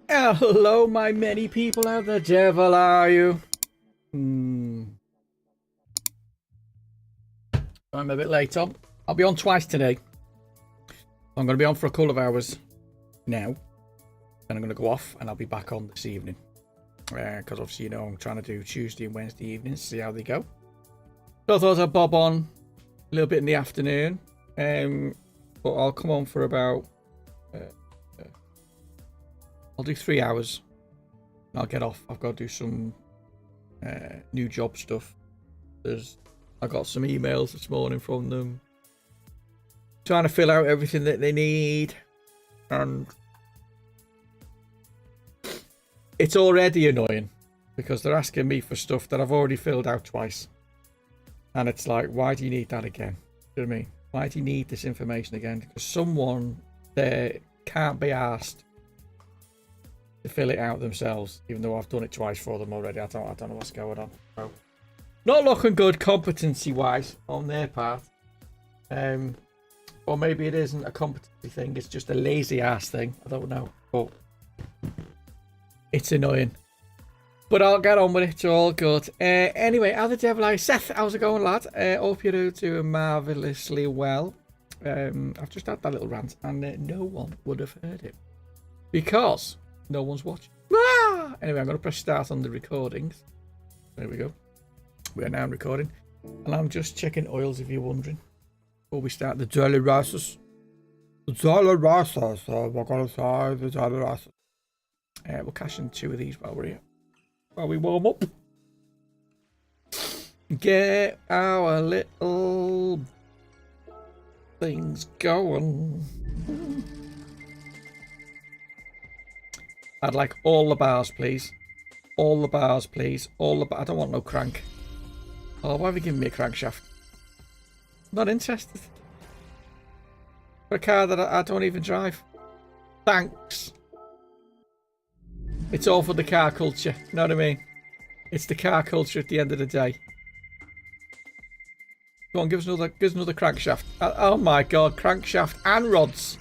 Hello, my many people. How the devil are you? I'm a bit late on. I'll be on twice today. I'm going to be on for a couple of hours now. Then I'm going to go off and I'll be back on this evening. Because obviously, you know, I'm trying to do Tuesday and Wednesday evenings, see how they go. So I thought I'd bob on a little bit in the afternoon. But I'll come on for about... I'll do 3 hours. And I'll get off. I've got to do some new job stuff. I got some emails this morning from them. Trying to fill out everything that they need. And it's already annoying. Because they're asking me for stuff that I've already filled out twice. And it's like, why do you need that again? Do you know what I mean? Why do you need this information again? Because someone there can't be asked to fill it out themselves, even though I've done it twice for them already. I don't know what's going on. So, not looking good competency wise on their part. Or maybe it isn't a competency thing, it's just a lazy ass thing. I don't know. But it's annoying. But I'll get on with it. It's all good. Anyway, how the devil are you? Seth, how's it going, lad? Hope you're doing marvellously well. I've just had that little rant and no one would have heard it. Because no one's watching. Ah! Anyway, I'm going to press start on the recordings. There we go. We are now recording. And I'm just checking oils if you're wondering. Before we start the daily races. The daily races. We're going to start the daily races. We'll cash in 2 of these while we're here. While we warm up. Get our little things going. I'd like all the bars, please. All the bars, please. I don't want no crank. Oh, why have you given me a crankshaft? Not interested. For a car that I don't even drive. Thanks. It's all for the car culture. You know what I mean? It's the car culture at the end of the day. Come on, give us another crankshaft. Oh my god, crankshaft and rods.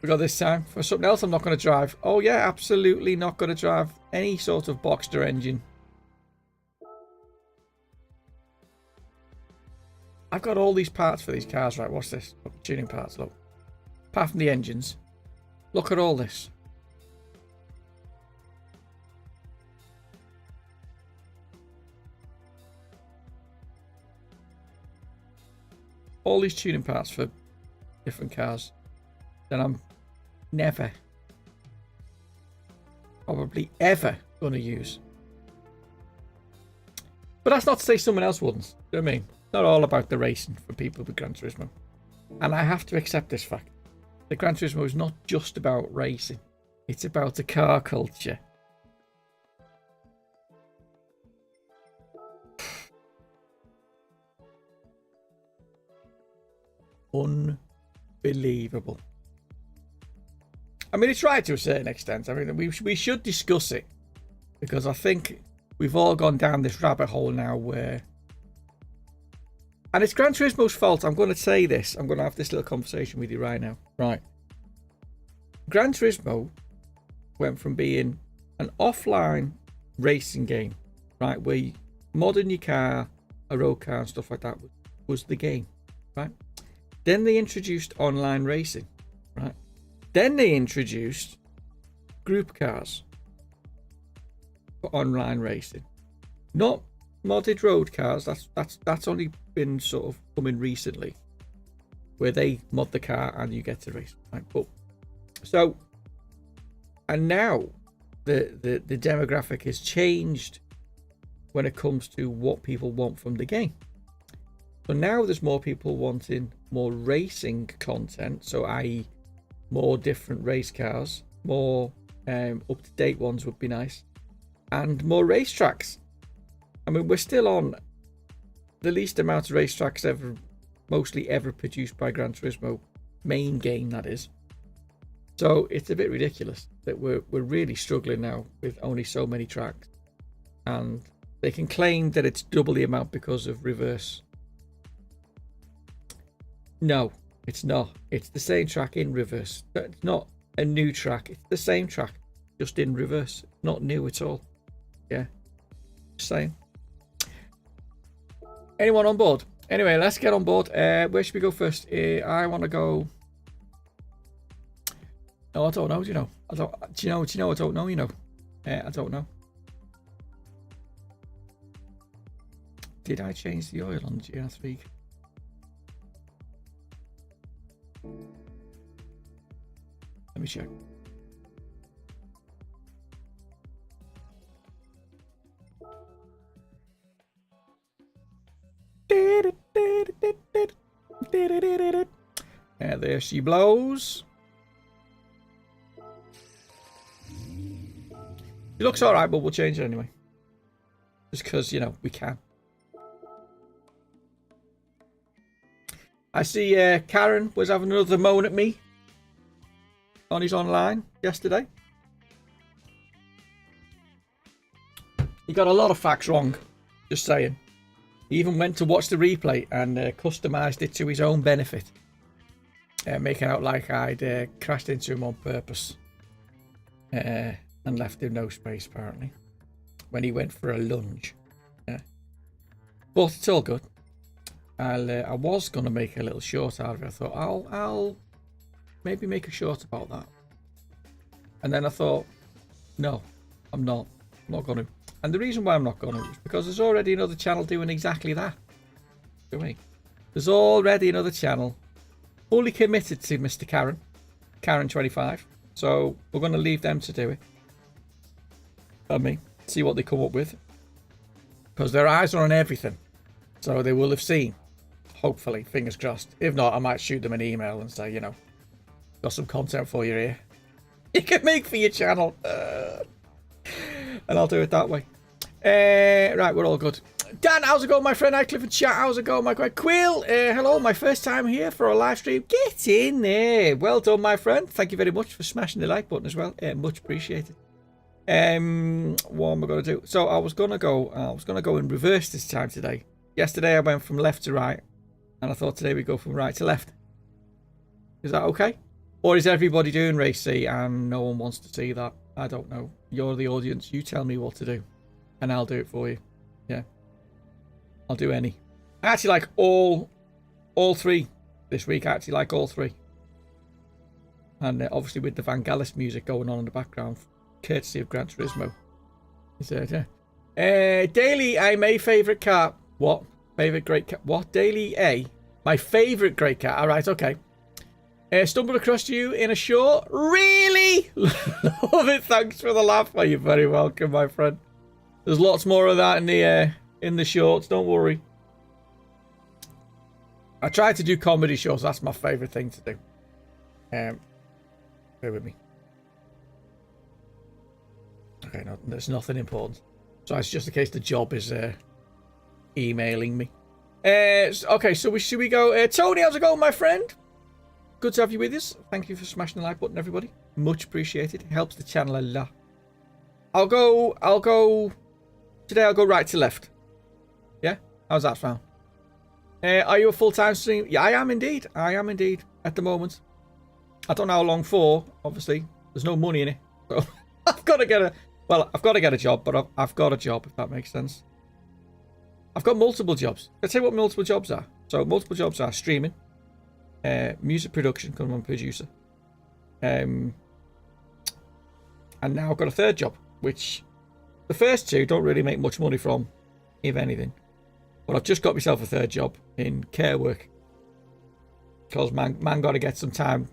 We got this time. For something else I'm not going to drive. Oh yeah, absolutely not going to drive any sort of Boxster engine. I've got all these parts for these cars, right? What's this? Look, tuning parts, look. Apart from the engines. Look at all this. All these tuning parts for different cars that I'm never, probably ever going to use. But that's not to say someone else wouldn't. Do you know what I mean? It's not all about the racing for people with Gran Turismo. And I have to accept this fact. The Gran Turismo is not just about racing. It's about the car culture. Unbelievable. I mean, it's right to a certain extent. I mean, we should discuss it because I think we've all gone down this rabbit hole now where, and it's Gran Turismo's fault. I'm going to say this. I'm going to have this little conversation with you right now. Right. Gran Turismo went from being an offline racing game, right, where you modding your car, a road car and stuff like that was the game, right? Then they introduced online racing, right? Then they introduced group cars for online racing. Not modded road cars. That's only been sort of coming recently, where they mod the car and you get to race, right? But so, and now the demographic has changed when it comes to what people want from the game. So now there's more people wanting more racing content, so i.e. more different race cars, more up-to-date ones would be nice, and more racetracks. I mean, we're still on the least amount of racetracks ever, mostly ever produced by Gran Turismo, main game that is. So it's a bit ridiculous that we're really struggling now with only so many tracks, and they can claim that it's double the amount because of reverse. No, it's not. It's the same track in reverse. It's not a new track. It's the same track, just in reverse. Not new at all. Yeah, same. Anyone on board? Anyway, let's get on board. Where should we go first? I want to go. No, I don't know. Do you know? I don't. Do you know? I don't know. You know. I don't know. Did I change the oil on the GR3? Let me check. There she blows. It looks alright, but we'll change it anyway. Just because, you know, we can. I see Karen was having another moan at me on his online yesterday. He got a lot of facts wrong, just saying. He even went to watch the replay and customised it to his own benefit. Making out like I'd crashed into him on purpose. And left him no space, apparently. When he went for a lunge. Yeah. But it's all good. I was going to make a little short out of it. I thought, I'll maybe make a short about that. And then I thought, no, I'm not. I'm not going to. And the reason why I'm not going to is because there's already another channel doing exactly that. There's already another channel fully committed to Mr. Karen25. So we're going to leave them to do it. See what they come up with. Because their eyes are on everything. So they will have seen. Hopefully, fingers crossed. If not, I might shoot them an email and say, you know, got some content for you here. You can make for your channel. And I'll do it that way. Right, we're all good. Dan, how's it going, my friend? Hi, Clifford Chat. How's it going, my friend? Quill, hello, my first time here for a live stream. Get in there. Well done, my friend. Thank you very much for smashing the like button as well. Much appreciated. What am I going to do? So I was going to go in reverse this time today. Yesterday I went from left to right, and I thought today we go from right to left. Is that okay? Or is everybody doing race C and no one wants to see that? I don't know. You're the audience. You tell me what to do, and I'll do it for you. Yeah, I'll do any. I actually like all three this week. I actually like all three, and obviously with the Vangelis music going on in the background, courtesy of Gran Turismo. He said, yeah. Daily AMA favourite car. What? Favourite great cat? What? Daily A? My favourite great cat. Alright, okay. Stumbled across you in a short. Really? Love it. Thanks for the laugh. Oh, you're very welcome, my friend. There's lots more of that in the shorts. Don't worry. I try to do comedy shows. That's my favourite thing to do. Bear with me. Okay, no, there's nothing important. So it's just in case the job is emailing me. Okay, so should we go? Tony, how's it going, my friend? Good to have you with us. Thank you for smashing the like button, everybody. Much appreciated. It helps the channel a lot. I'll go. Today I'll go right to left. Yeah? How's that sound? Are you a full-time stream? Yeah, I am indeed. I am indeed at the moment. I don't know how long for, obviously. There's no money in it. So I've got to get a job, but I've got a job, if that makes sense. I've got multiple jobs. I'll tell you what multiple jobs are. So multiple jobs are streaming, music production, because I'm a producer. And now I've got a third job, which the first two don't really make much money from, if anything. But I've just got myself a third job in care work. Because man got to get some time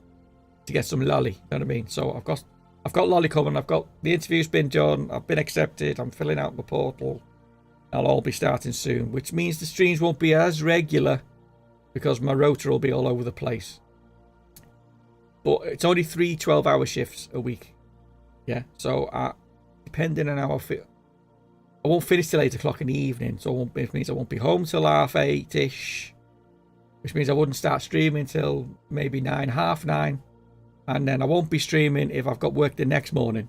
to get some lolly, you know what I mean? So I've got lolly coming. I've got the interview's been done. I've been accepted. I'm filling out my portal. I'll all be starting soon, which means the streams won't be as regular because my rota will be all over the place. But it's only 3 12-hour shifts a week. Yeah, so depending on how I feel, I won't finish till 8 o'clock in the evening, so it means I won't be home till 8:30ish, which means I wouldn't start streaming till maybe 9, half 9, and then I won't be streaming if I've got work the next morning.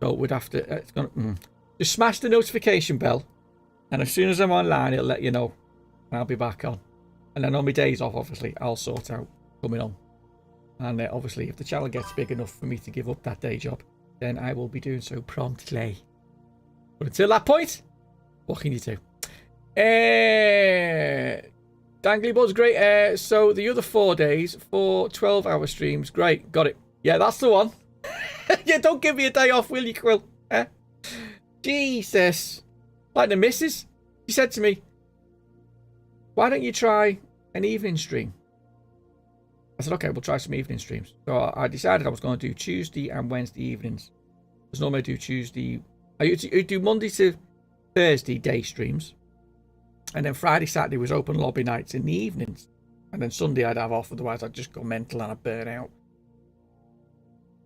So we'd have to, it's gonna, just smash the notification bell, and as soon as I'm online, it'll let you know, and I'll be back on. And then on my days off, obviously, I'll sort out coming on. And obviously, if the channel gets big enough for me to give up that day job, then I will be doing so promptly. But until that point, what can you do? Dangly Bud's great. So the other 4 days, 4 12-hour streams. Great, got it. Yeah, that's the one. Yeah, don't give me a day off, will you, Quill? Jesus. Like the missus, she said to me, why don't you try an evening stream? I said, okay, we'll try some evening streams. So I decided I was going to do Tuesday and Wednesday evenings. Because normally I do Tuesday. I do Monday to Thursday day streams. And then Friday, Saturday was open lobby nights in the evenings. And then Sunday I'd have off, otherwise I'd just go mental and I'd burn out.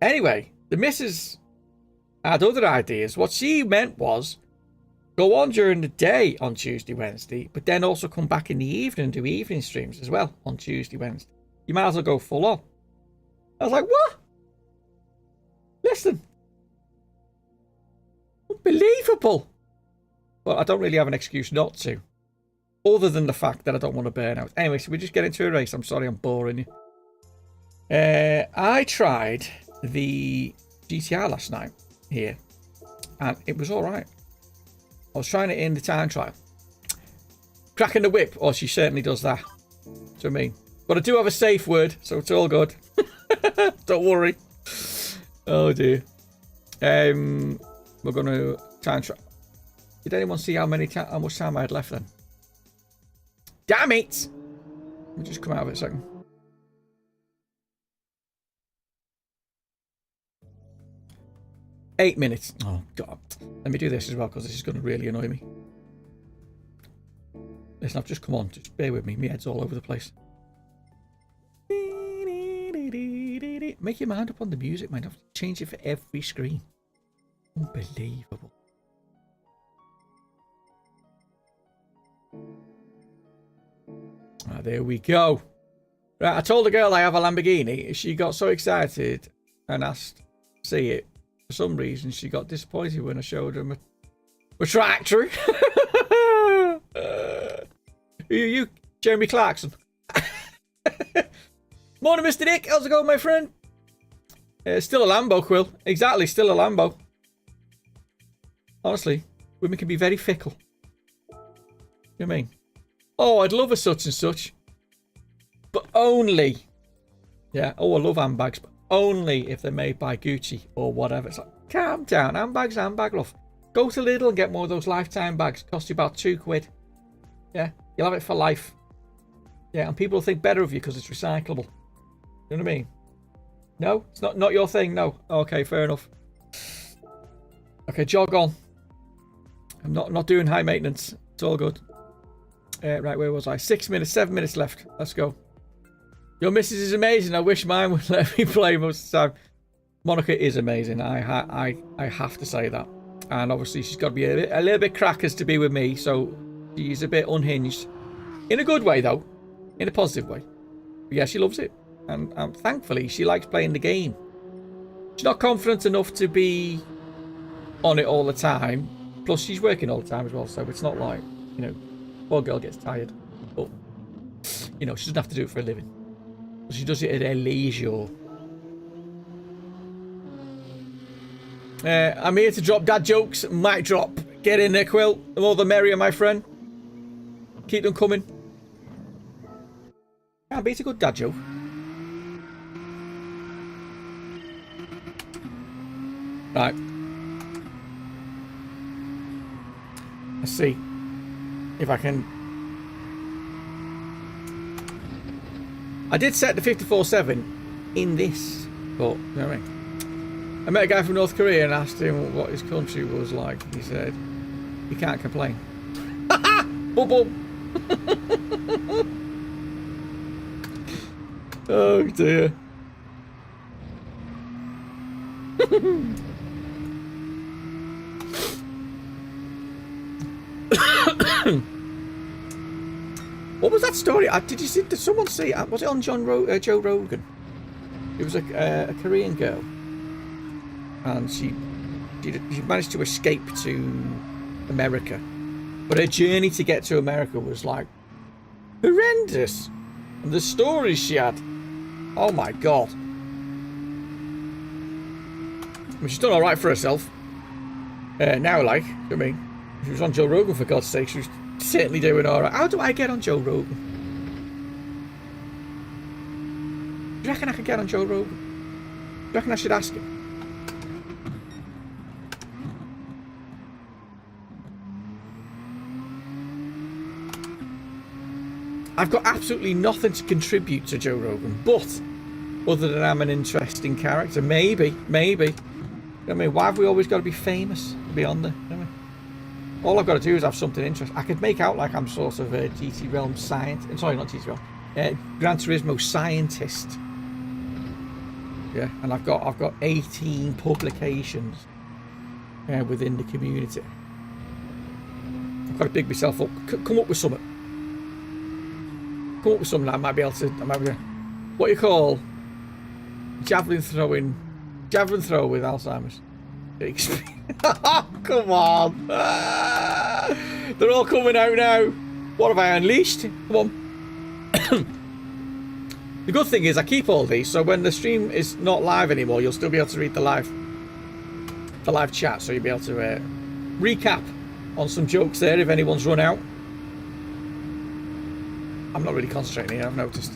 Anyway, the missus had other ideas. What she meant was go on during the day on Tuesday, Wednesday, but then also come back in the evening and do evening streams as well on Tuesday, Wednesday. You might as well go full on. I was like, what? Listen. Unbelievable. Well, I don't really have an excuse not to. Other than the fact that I don't want to burn out. Anyway, so we just get into a race. I'm sorry I'm boring you. I tried the GTR last night here. And it was alright. I was trying it in the time trial. Cracking the whip. Oh, she certainly does that. Do you know what I mean? But I do have a safe word, so it's all good. Don't worry. Oh dear. We're going to time trial. Did anyone see how much time I had left then? Damn it! Let me just come out of it a second. Eight minutes. Oh god. Let me do this as well, because this is going to really annoy me. Listen, I've just come on. Just bear with me. My head's all over the place. Make your mind up on the music, man. I've changed it for every screen. Unbelievable. Ah, there we go. Right, I told the girl I have a Lamborghini. She got so excited and asked to see it. For some reason, she got disappointed when I showed her my tractor. Who are you? Jeremy Clarkson. Morning, Mr. Nick. How's it going, my friend? Still a Lambo, Quill. Exactly, still a Lambo. Honestly, women can be very fickle. You know what I mean? Oh, I'd love a such and such. But only. Yeah, oh, I love handbags. But only if they're made by Gucci or whatever. It's like, calm down. Handbags, handbag, love. Go to Lidl and get more of those lifetime bags. Cost you about £2. Yeah, you'll have it for life. Yeah, and people will think better of you because it's recyclable. You know what I mean? No? It's not your thing? No. Okay, fair enough. Okay, jog on. I'm not doing high maintenance. It's all good. Right, where was I? 6 minutes, 7 minutes left. Let's go. Your missus is amazing. I wish mine would let me play most of the time. Monica is amazing. I have to say that. And obviously she's got to be a little bit crackers to be with me. So she's a bit unhinged. In a good way, though. In a positive way. But yeah, she loves it. And thankfully, she likes playing the game. She's not confident enough to be on it all the time. Plus, she's working all the time as well. So it's not like, you know, poor girl gets tired. But, you know, she doesn't have to do it for a living. She does it at her leisure. I'm here to drop dad jokes. Mic drop. Get in there, Quill. The more the merrier, my friend. Keep them coming. Can't beat a good dad joke. Right. Let's see if I can. I did set the 54.7 in this, but you know what I mean. I met a guy from North Korea and asked him what his country was like. He said, "You can't complain." Bubble. Oh dear. What was that story? Did you see? Did someone see? Was it on Joe Rogan? It was a Korean girl, and she managed to escape to America, but her journey to get to America was like horrendous. And the stories she had, oh my god! I mean, she's done alright for herself. Now, like, I mean, she was on Joe Rogan, for God's sake. She was certainly doing alright. How do I get on Joe Rogan? Do you reckon I could get on Joe Rogan? Do you reckon I should ask him? I've got absolutely nothing to contribute to Joe Rogan, but other than I'm an interesting character, maybe. I mean, why have we always got to be famous to be on there? I mean, all I've got to do is have something interesting. I could make out like I'm sort of a GTrealm scientist. Sorry, not GTrealm. Gran Turismo scientist. Yeah, and I've got 18 publications within the community. I've got to big myself up. Come up with something. Come up with something that I might be able to. What you call javelin throw with Alzheimer's. Come on. They're all coming out now. What have I unleashed? Come on. The good thing is I keep all these, so when the stream is not live anymore, you'll still be able to read the live chat, so you'll be able to recap on some jokes there if anyone's run out. I'm not really concentrating here, I've noticed.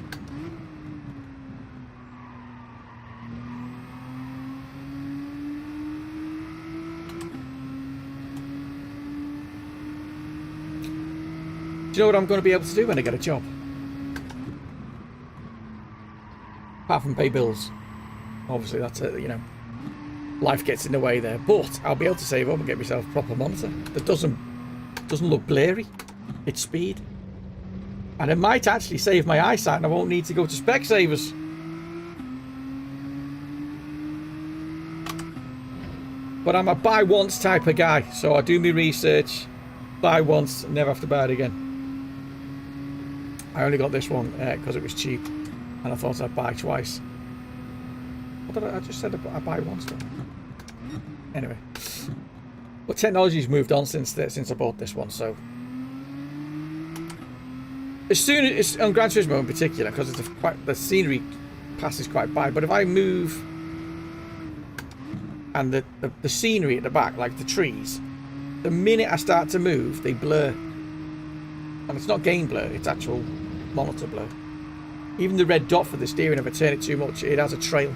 Do you know what I'm going to be able to do when I get a job? Apart from pay bills. Obviously, that's it, you know. Life gets in the way there. But I'll be able to save up and get myself a proper monitor that doesn't look blurry. It's speed. And it might actually save my eyesight and I won't need to go to Specsavers. But I'm a buy once type of guy. So I do my research, buy once, never have to buy it again. I only got this one because it was cheap. And I thought I'd buy twice. What did I just said I buy once though. Anyway. But technology's moved on since I bought this one, so. As soon as it's on Gran Turismo in particular, because it's the scenery passes quite by. But if I move and the scenery at the back, like the trees, the minute I start to move, they blur. And it's not game blur, it's actual monitor blur. Even the red dot for the steering, if I turn it too much, it has a trail.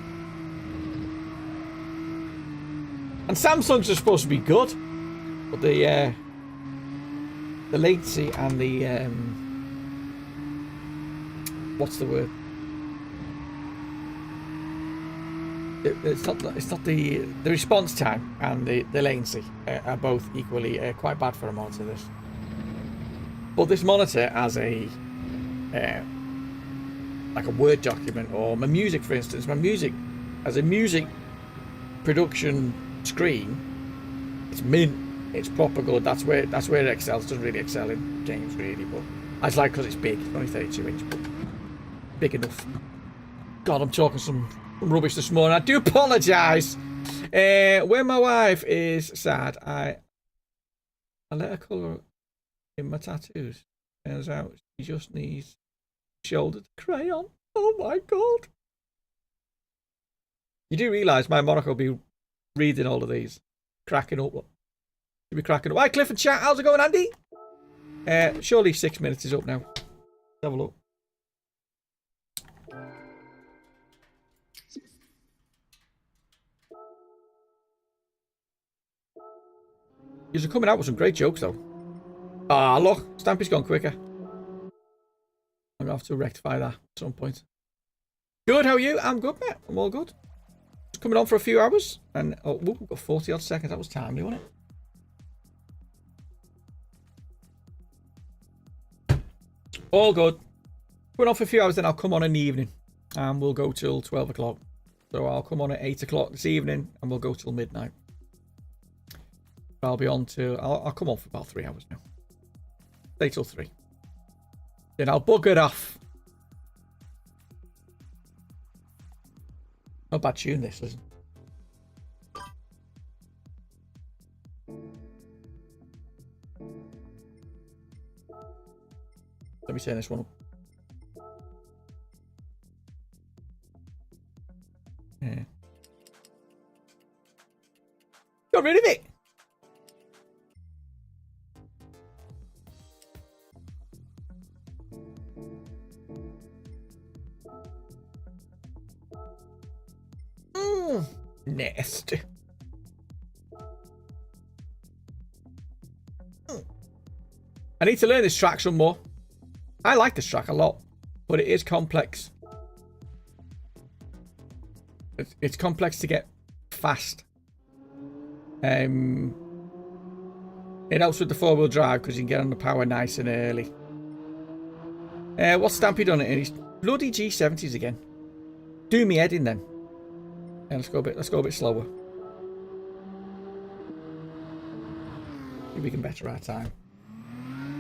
And Samsung's are supposed to be good, but the latency and the what's the word? It's not the response time and the latency are both equally quite bad for a monitor. But this monitor has a like a Word document, or my music, for instance. My music as a music production screen, it's mint. It's proper good. That's where it excels. It doesn't really excel in games really, but I just like because it's big. It's only 32 inch, but big enough. God, I'm talking some rubbish this morning. I do apologise. When my wife is sad, I let her colour in my tattoos. Turns out she just needs shouldered crayon. Oh my God. You do realise my Monaco will be reading all of these. Cracking up. You'll be cracking up. Hi Cliff and chat, how's it going, Andy? Surely 6 minutes is up now. Let's have a look. You're coming out with some great jokes though. Ah, look, Stampy's gone quicker. I'm gonna have to rectify that at some point. Good, how are you? I'm good, mate. I'm all good. Just coming on for a few hours, and oh, we've got 40 odd seconds. That was timely, wasn't it? All good. Coming on for a few hours, then I'll come on in the evening, and we'll go till 12 o'clock. So I'll come on at 8 o'clock this evening, and we'll go till midnight. I'll be on till I'll come on for about 3 hours now. Stay till 3. Then I'll bugger off. Not a bad tune this, listen. Let me turn this one up. Yeah. got rid of it. Nasty. I need to learn this track some more. I like this track a lot, but it is complex. It's complex to get fast. It helps with the four-wheel drive because you can get on the power nice and early. What's Stampy done it in? He's bloody G70s again. Do me head in then. Yeah, let's go a bit slower. See if we can better our time.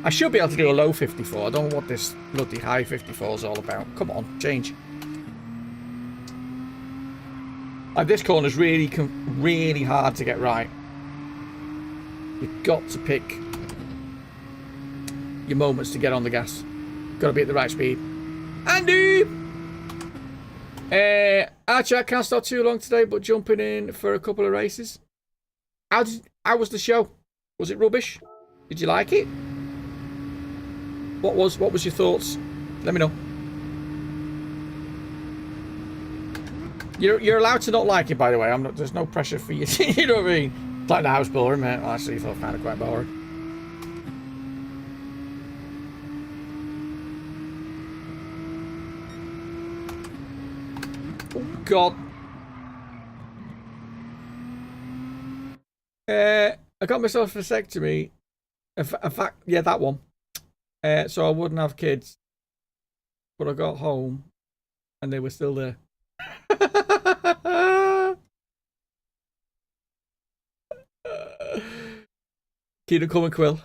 I should be able to do a low 54. I don't know what this bloody high 54 is all about. Come on, change. Like this corner's really hard to get right. You've got to pick your moments to get on the gas. Got to be at the right speed. Andy! Our chat can't stop too long today, but jumping in for a couple of races. How was the show? Was it rubbish? Did you like it? What was your thoughts? Let me know. You're allowed to not like it, by the way. There's no pressure for you. You know what I mean? It's like the house boring, mate. I actually thought kind of quite boring. Oh God. I got myself a vasectomy. In fact, yeah, that one. So I wouldn't have kids. But I got home and they were still there. Keep it coming, Quill.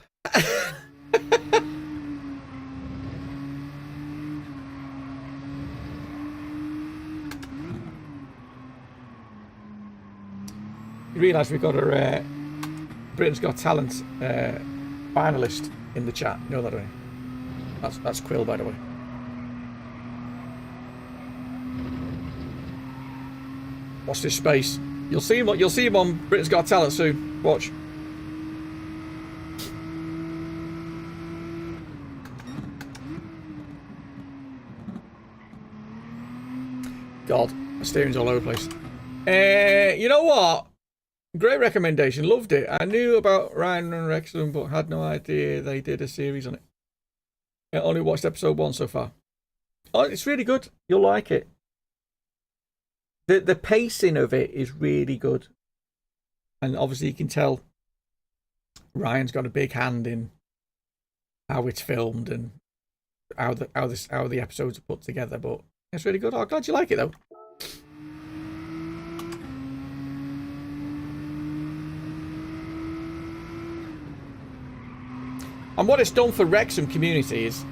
You realise we've got a Britain's Got Talent finalist in the chat. You know that, don't you? That's Quill, by the way. Watch this space. You'll see him on Britain's Got Talent soon. Watch. God, my steering's all over the place. You know what? Great recommendation. Loved it. I knew about Ryan and Wrexham, but had no idea they did a series on it. I only watched episode 1 so far. Oh, it's really good. You'll like it. The pacing of it is really good. And obviously you can tell Ryan's got a big hand in how it's filmed and how the episodes are put together, but it's really good. Oh, I'm glad you like it though. And what it's done for Wrexham community is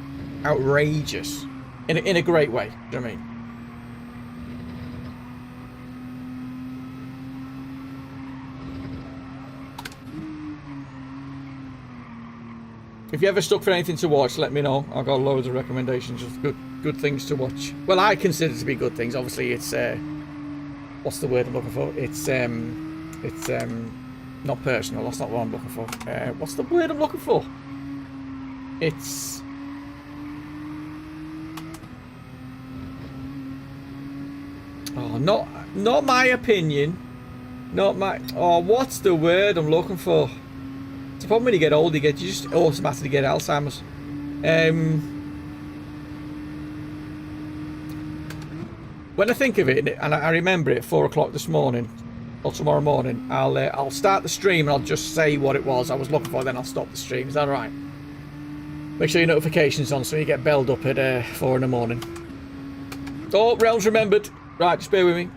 outrageous in a great way. Do you know what I mean? If you ever stuck for anything to watch, let me know. I've got loads of recommendations of good things to watch. Well, I consider it to be good things. Obviously, it's what's the word I'm looking for? It's not personal. That's not what I'm looking for. What's the word I'm looking for? It's not my opinion. Not my what's the word I'm looking for? It's a problem when you get old, you just automatically get Alzheimer's. When I think of it, and I remember it, 4 o'clock this morning, or tomorrow morning, I'll start the stream and I'll just say what it was I was looking for, then I'll stop the stream. Is that alright? Make sure your notifications on so you get belled up at 4 in the morning. Oh, Realms remembered. Right, just bear with me.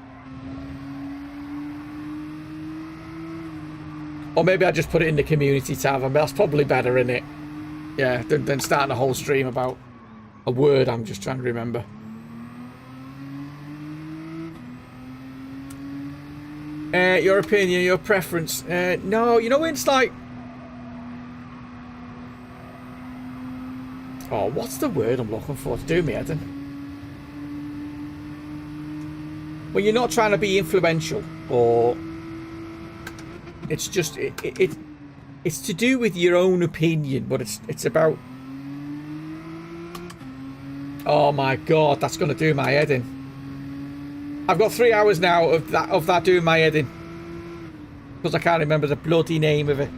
Or maybe I just put it in the community tab, and that's probably better, isn't it? Yeah, than starting a whole stream about a word I'm just trying to remember. Your opinion, your preference. No, you know, it's like... Oh, what's the word I'm looking for? Do me, Eden. When you're not trying to be influential, or... It's just it's to do with your own opinion, but it's about. Oh my god, that's gonna do my head in. I've got 3 hours now of that doing my head in because I can't remember the bloody name of it.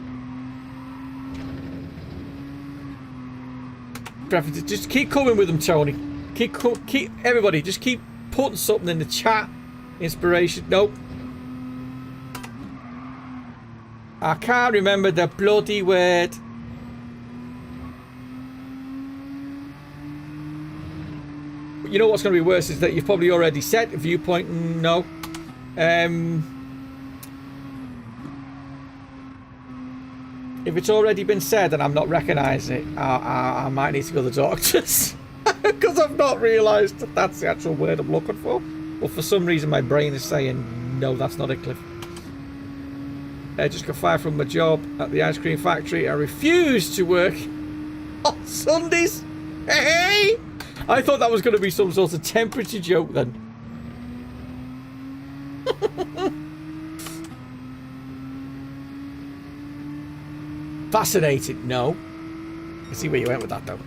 Just keep coming with them, Tony. Keep everybody. Just keep putting something in the chat. Inspiration. Nope. I can't remember the bloody word. But you know what's going to be worse is that you've probably already said viewpoint. No. If it's already been said and I'm not recognising it, I might need to go to the doctors. Because I've not realised that that's the actual word I'm looking for. But for some reason my brain is saying, no, that's not it, Cliff. I just got fired from my job at the ice cream factory. I refuse to work on Sundays. Hey! I thought that was going to be some sort of temperature joke then. Fascinated? No. I see where you went with that though.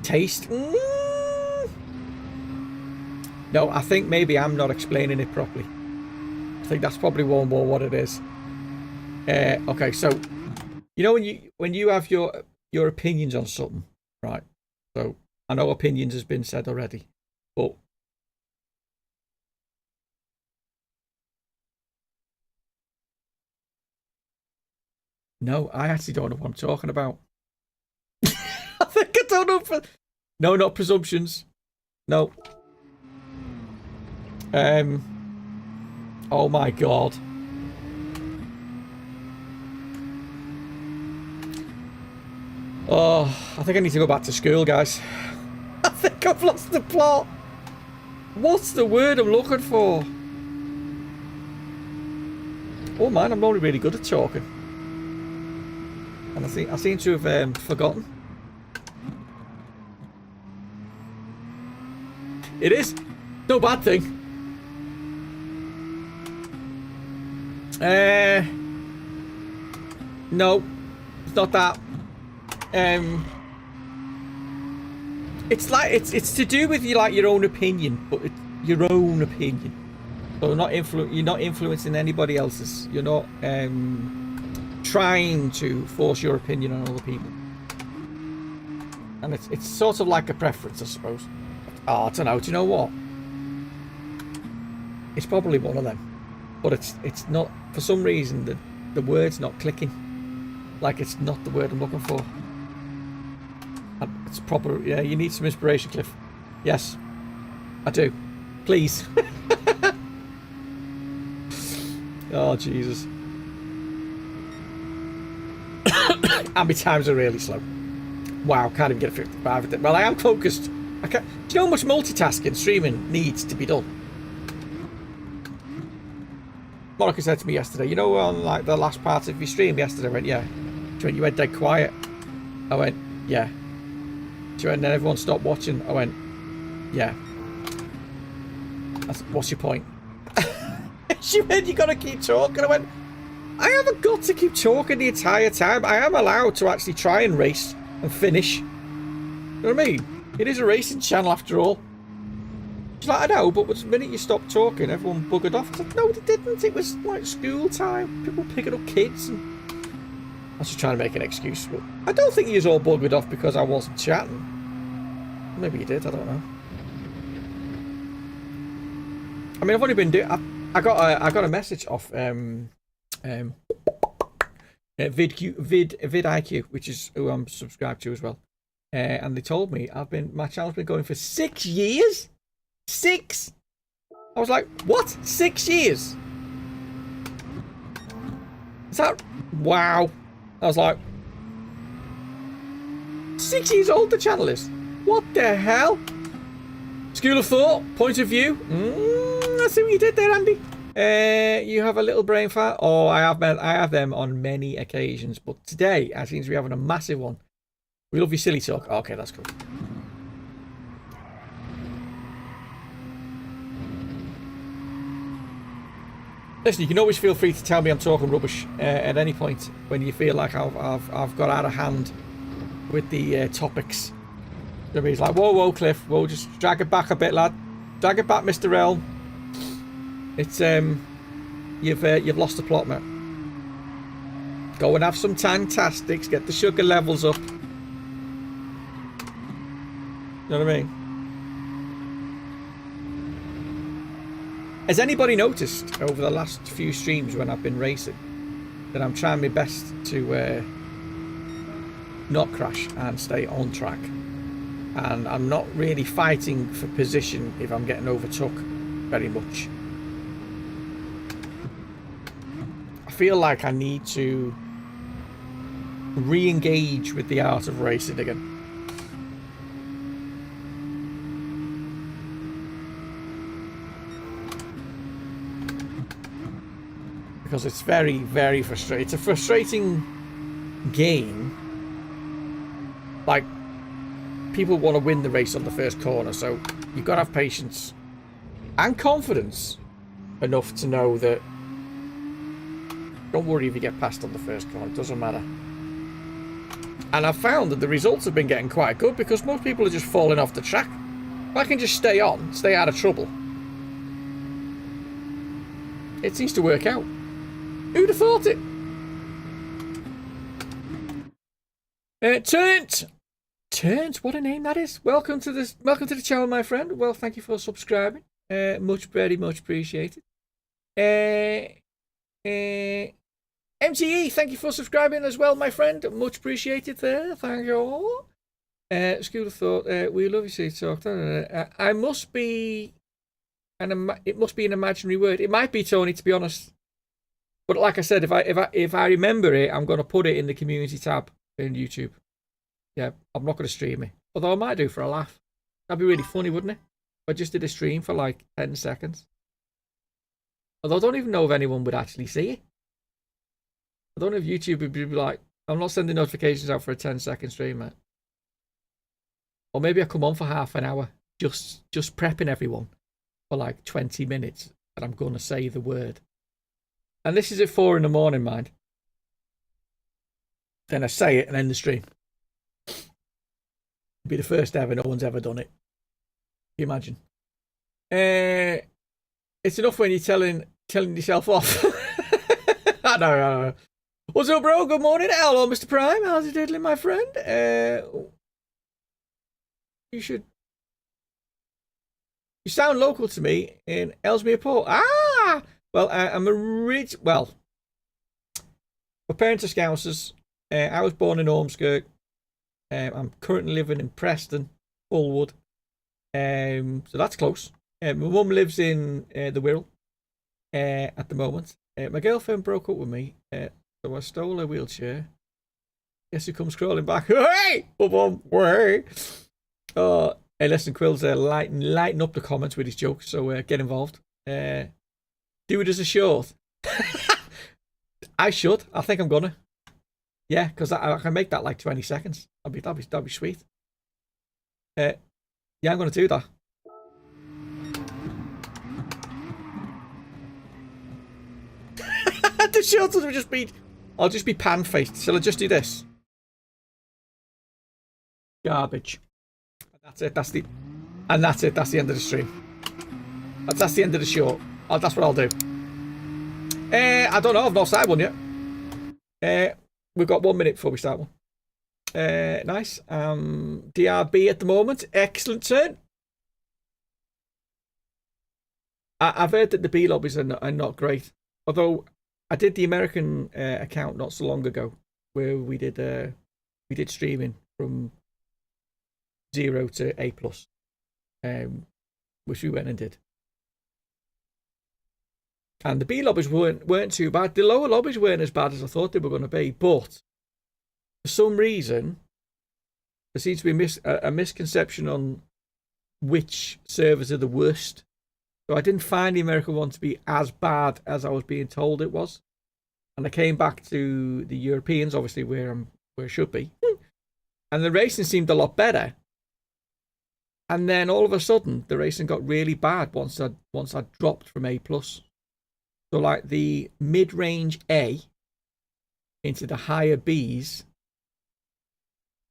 Taste? No, I think maybe I'm not explaining it properly. I think that's probably one more what it is. Okay, so you know when you have your opinions on something, right? So I know opinions has been said already, but no, I actually don't know what I'm talking about. I think I don't know. No, not presumptions. No. Oh my god. Oh, I think I need to go back to school, guys. I think I've lost the plot. What's the word I'm looking for? Oh man, I'm only really good at talking. And I seem to have forgotten. It is no bad thing. No, it's not that. It's like it's to do with your own opinion, but it's your own opinion. So you're not influencing anybody else's. You're not trying to force your opinion on other people. And it's sort of like a preference, I suppose. Oh, I don't know. Do you know what? It's probably one of them, but it's not. For some reason, the word's not clicking. Like it's not the word I'm looking for. It's proper. Yeah, you need some inspiration, Cliff. Yes, I do. Please. Oh Jesus. And my times are really slow. Wow, can't even get a 55 with it. Well, I am focused. I can't. Do you know how much multitasking streaming needs to be done? Monica said to me yesterday, you know, on like the last part of your stream yesterday, I went, yeah. She went, you went dead quiet. I went, yeah. She went, and then everyone stopped watching. I went, yeah. What's your point? She went, you gotta keep talking. I went, I haven't got to keep talking the entire time. I am allowed to actually try and race and finish. You know what I mean? It is a racing channel after all. She's like, I know, but the minute you stopped talking, everyone buggered off. I said, no, they didn't. It was like school time. People picking up kids. And I was just trying to make an excuse. But I don't think you was all buggered off because I wasn't chatting. Maybe you did. I don't know. I mean, I've only been doing. I got a message off vidIQ, which is who I'm subscribed to as well, and they told me my channel's been going for 6 years. 6. I was like, what? 6 years? Is that wow? I was like, 6 years old the channel is. What the hell? School of thought, point of view. I see what you did there, Andy. You have a little brain fart. Oh, I have them on many occasions, but today I seem to be having a massive one. We love your silly talk. Okay, that's cool. Listen, you can always feel free to tell me I'm talking rubbish at any point when you feel like I've got out of hand with the topics. So he's like, whoa, Cliff, whoa, just drag it back a bit, lad. Drag it back, Mr. L. It's you've lost the plot, mate. Go and have some Tangtastics, get the sugar levels up. You know what I mean? Has anybody noticed over the last few streams when I've been racing that I'm trying my best to not crash and stay on track? And I'm not really fighting for position if I'm getting overtook very much. I feel like I need to re-engage with the art of racing again. Because it's very, very frustrating. It's a frustrating game. Like, people want to win the race on the first corner, so you've got to have patience and confidence enough to know that don't worry if you get passed on the first corner, it doesn't matter. And I've found that the results have been getting quite good because most people are just falling off the track. If I can just stay on, stay out of trouble, it seems to work out. Who'd have thought it? Turnt, what a name that is. Welcome to the channel, my friend. Well, thank you for subscribing. Very much appreciated. MTE, thank you for subscribing as well, my friend. Much appreciated there. Thank you all. School of Thought, we love you, see talk. I must be it must be an imaginary word. It might be, Tony, to be honest. But like I said, if I remember it, I'm going to put it in the community tab in YouTube. Yeah, I'm not going to stream it. Although I might do for a laugh. That'd be really funny, wouldn't it? If I just did a stream for like 10 seconds. Although I don't even know if anyone would actually see it. I don't know if YouTube would be like, I'm not sending notifications out for a 10-second stream, mate. Or maybe I come on for half an hour, just prepping everyone for like 20 minutes that I'm going to say the word. And this is at 4 in the morning, mind. Then I say it and end the stream. It'd be the first ever, no one's ever done it. Can you imagine? It's enough when you're telling yourself off. I know. What's up, bro? Good morning. Hello, Mr. Prime. How's it doing, my friend? You sound local to me in Ellesmere Port. Ah! Well, I'm my parents are Scousers. I was born in Ormskirk. I'm currently living in Preston, Bullwood. So that's close. My mum lives in the Wirral at the moment. My girlfriend broke up with me, so I stole her wheelchair. Guess who comes crawling back? Hey! Hey! Oh, hey, listen, Quill's lighten up the comments with his jokes, so get involved. Do it as a short. I should. I think I'm gonna. Yeah, because I can make that like 20 seconds. That'd be sweet. Yeah, I'm gonna do that. The shorts will just be. I'll just be pan faced. Shall I just do this? Garbage. That's it. That's it. That's the end of the stream. That's the end of the short. That's what I'll do. I don't know. I've not started one yet. We've got 1 minute before we start one. Nice. DRB at the moment. Excellent turn. I've heard that the B lobbies are not great. Although I did the American account not so long ago, where we did streaming from 0 to A+, which we went and did. And the B lobbies weren't too bad. The lower lobbies weren't as bad as I thought they were going to be. But for some reason, there seems to be a misconception on which servers are the worst. So I didn't find the American one to be as bad as I was being told it was. And I came back to the Europeans, obviously where it should be. And the racing seemed a lot better. And then all of a sudden, the racing got really bad once I dropped from A+. So like the mid-range A into the higher Bs,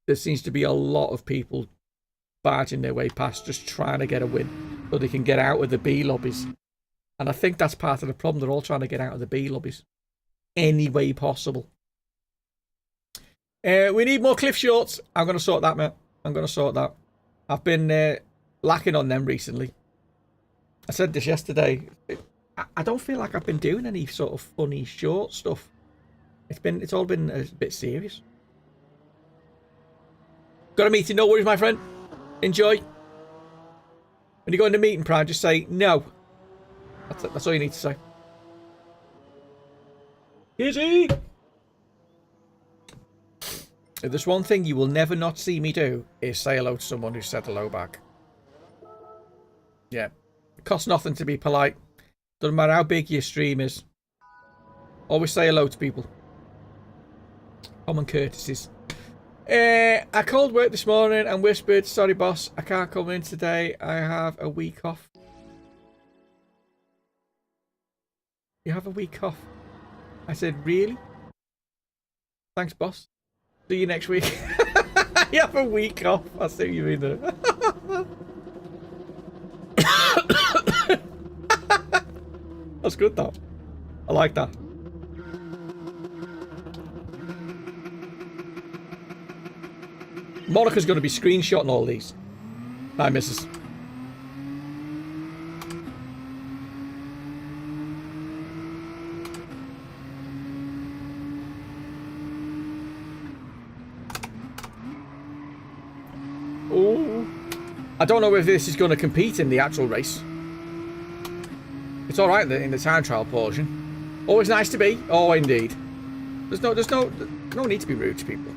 there seems to be a lot of people barging their way past, just trying to get a win so they can get out of the B lobbies. And I think that's part of the problem. They're all trying to get out of the B lobbies any way possible. We need more cliff shorts. I'm going to sort that, mate. I'm going to sort that. I've been lacking on them recently. I said this yesterday. I don't feel like I've been doing any sort of funny short stuff. It's all been a bit serious. Got a meeting, no worries, my friend. Enjoy. When you go into meeting, Prime, just say no. That's all you need to say. Easy. If there's one thing you will never not see me do, is say hello to someone who said hello back. Yeah. It costs nothing to be polite. Doesn't matter how big your stream is. Always say hello to people. Common courtesies. I called work this morning and whispered, sorry boss, I can't come in today. I have a week off. You have a week off? I said, really? Thanks, boss. See you next week. You have a week off. I see what you mean there. That's good, that. I like that. Monica's going to be screenshotting all these. Hi, missus. Oh, I don't know if this is going to compete in the actual race. It's all right in the time trial portion. Always nice to be. Oh, indeed. There's no need to be rude to people.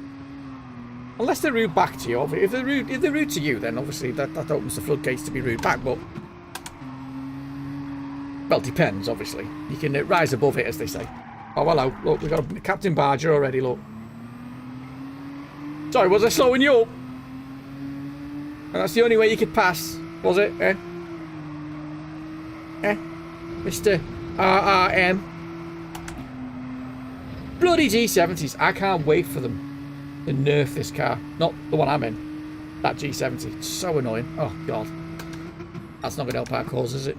Unless they're rude back to you. If they're rude to you, then obviously that opens the floodgates to be rude back. But well, depends. Obviously, you can rise above it, as they say. Oh, hello. Look, we've got a Captain Barger already. Look. Sorry, was I slowing you up? And that's the only way you could pass, was it? Mr. RRM. Bloody G70s. I can't wait for them to nerf this car. Not the one I'm in. That G70. It's so annoying. Oh, God. That's not going to help our cause, is it?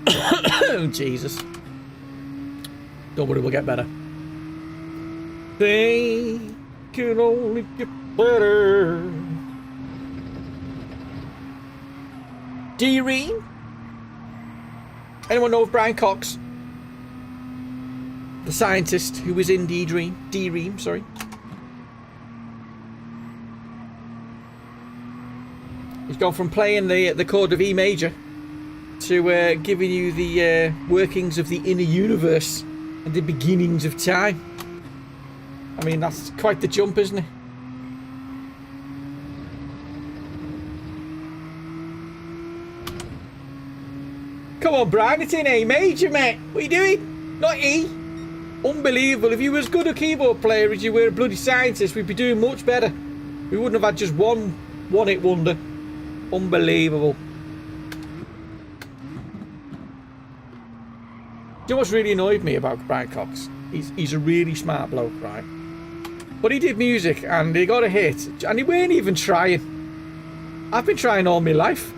Oh, Jesus. Don't worry, we'll get better. They can only get better. D-Ream? Anyone know of Brian Cox? The scientist who was in D-Ream, sorry. He's gone from playing the chord of E major to giving you the workings of the inner universe and the beginnings of time. I mean, that's quite the jump, isn't it? Come on, Brian, it's in A major, mate. What are you doing? Not E. Unbelievable. If you were as good a keyboard player as you were a bloody scientist, we'd be doing much better. We wouldn't have had just one hit wonder. Unbelievable. Do you know what's really annoyed me about Brian Cox? He's a really smart bloke, right? But he did music and he got a hit and he weren't even trying. I've been trying all my life.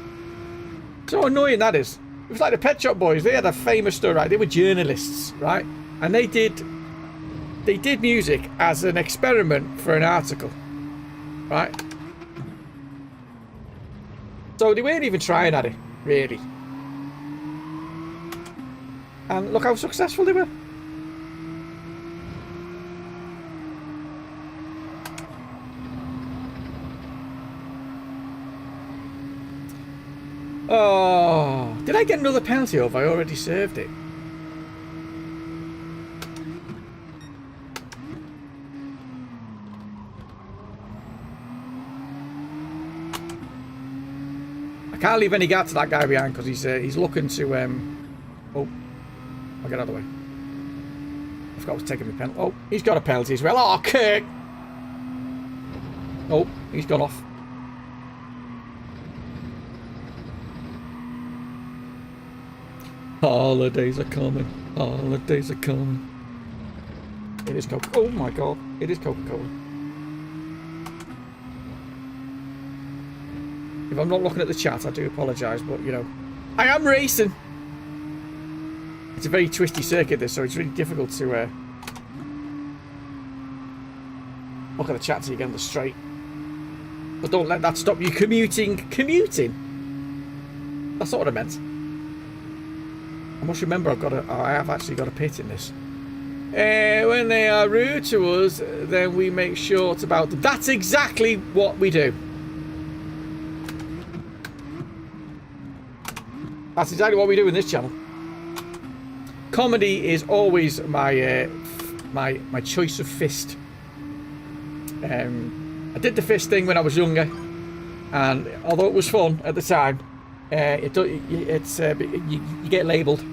So annoying that is. It was like the Pet Shop Boys. They had a famous story, right? They were journalists, right? And they did music as an experiment for an article, right? So they weren't even trying at it, really. And look how successful they were. Oh, did I get another penalty or have I already served it? I can't leave any gap to that guy behind because he's looking to oh, I'll get out of the way. I forgot I was taking my penalty. Oh, he's got a penalty as well. Oh, Kirk! Oh, he's gone off. Holidays are coming. Holidays are coming. It is Coca. Oh my god! It is Coca-Cola. If I'm not looking at the chat, I do apologise, but you know, I am racing. It's a very twisty circuit, this, so it's really difficult to look at the chat till you get on the straight. But don't let that stop you commuting. Commuting? That's not what I meant. I must remember I have actually got a pit in this. When they are rude to us, then we make short about them. That's exactly what we do. That's exactly what we do in this channel. Comedy is always my my choice of fist. I did the fist thing when I was younger, and although it was fun at the time, you get labelled,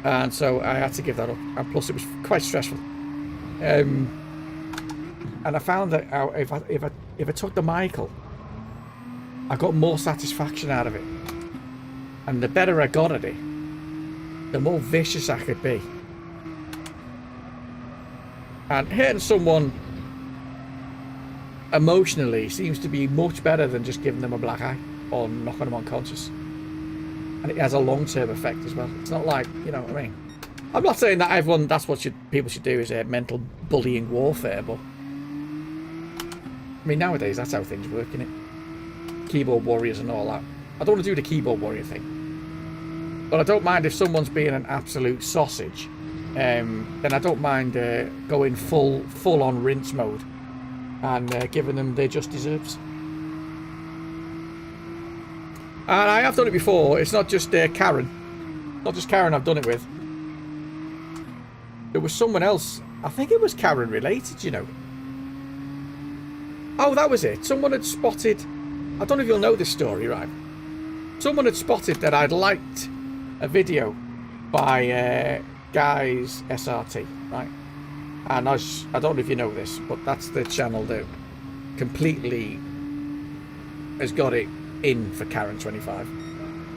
and so I had to give that up. And plus, it was quite stressful. And I found that if I took the Michael, I got more satisfaction out of it, and the better I got at it, the more vicious I could be. And hitting someone emotionally seems to be much better than just giving them a black eye or knocking them unconscious. And it has a long-term effect as well. It's not like, you know what I mean? I'm not saying that everyone, that's what people should do, is mental bullying warfare, but I mean, nowadays that's how things work, innit? Keyboard warriors and all that. I don't want to do the keyboard warrior thing. But I don't mind if someone's being an absolute sausage. Then I don't mind going full on rinse mode and giving them they just deserves. And I have done it before. It's not just Karen. Not just Karen I've done it with. There was someone else. I think it was Karen related, you know. Oh, that was it. Someone had spotted. I don't know if you'll know this story, right? Someone had spotted that I'd liked a video by Guy's SRT, right? And I don't know if you know this, but that's the channel that completely has got it in for Karen 25.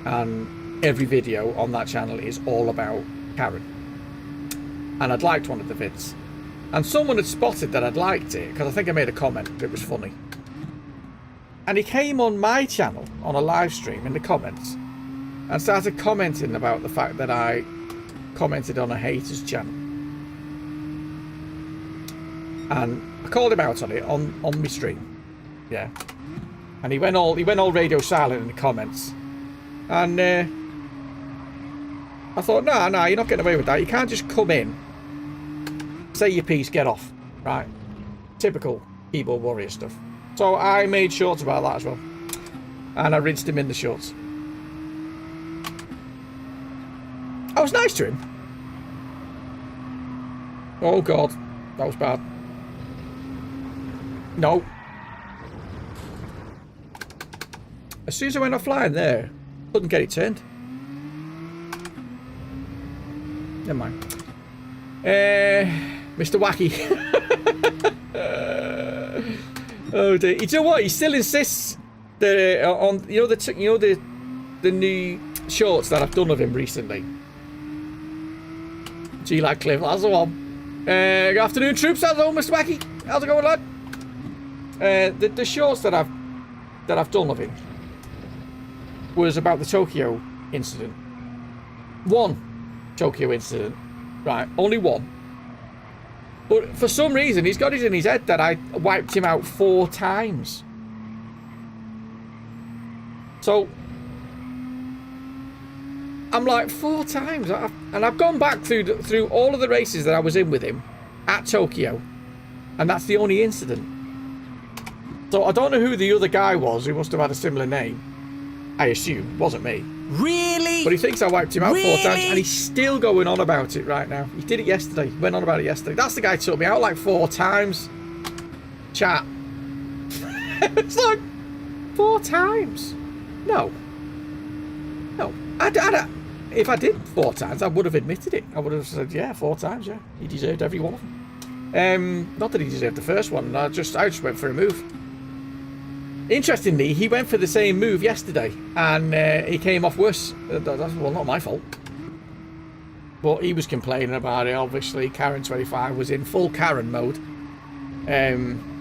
And every video on that channel is all about Karen. And I'd liked one of the vids. And someone had spotted that I'd liked it, because I think I made a comment, it was funny. And he came on my channel, on a live stream, in the comments, and started commenting about the fact that I commented on a hater's channel. And I called him out on it on my stream. Yeah. And he went all radio silent in the comments. And I thought, no, you're not getting away with that. You can't just come in, say your piece, get off. Right? Typical keyboard warrior stuff. So I made shorts about that as well. And I rinsed him in the shorts. I was nice to him. Oh god, that was bad. No. As soon as I went offline there, couldn't get it turned. Never mind. Mr. Wacky. Oh dear. You know what? He still insists that on the new shorts that I've done of him recently. G like Cliff, that's the one. Good afternoon, troops. Hello, Mr. Wacky. How's it going, lad? The shorts that I've done of him was about the Tokyo incident. One Tokyo incident, right? Only one. But for some reason, he's got it in his head that I wiped him out 4 times. So I'm like, 4 times, and I've gone back through all of the races that I was in with him at Tokyo, and that's the only incident. So I don't know who the other guy was who must have had a similar name. I assume it wasn't me. Really? But he thinks I wiped him out 4 times, and he's still going on about it right now. He did it yesterday. He went on about it yesterday. That's the guy who took me out like 4 times. Chat. It's like 4 times. No. If I did 4 times, I would have admitted it. I would have said, yeah, 4 times, yeah. He deserved every one of them. Not that he deserved the first one. I just went for a move. Interestingly, he went for the same move yesterday, and he came off worse. Well, not my fault. but he was complaining about it. Obviously, Karen25 was in full Karen mode,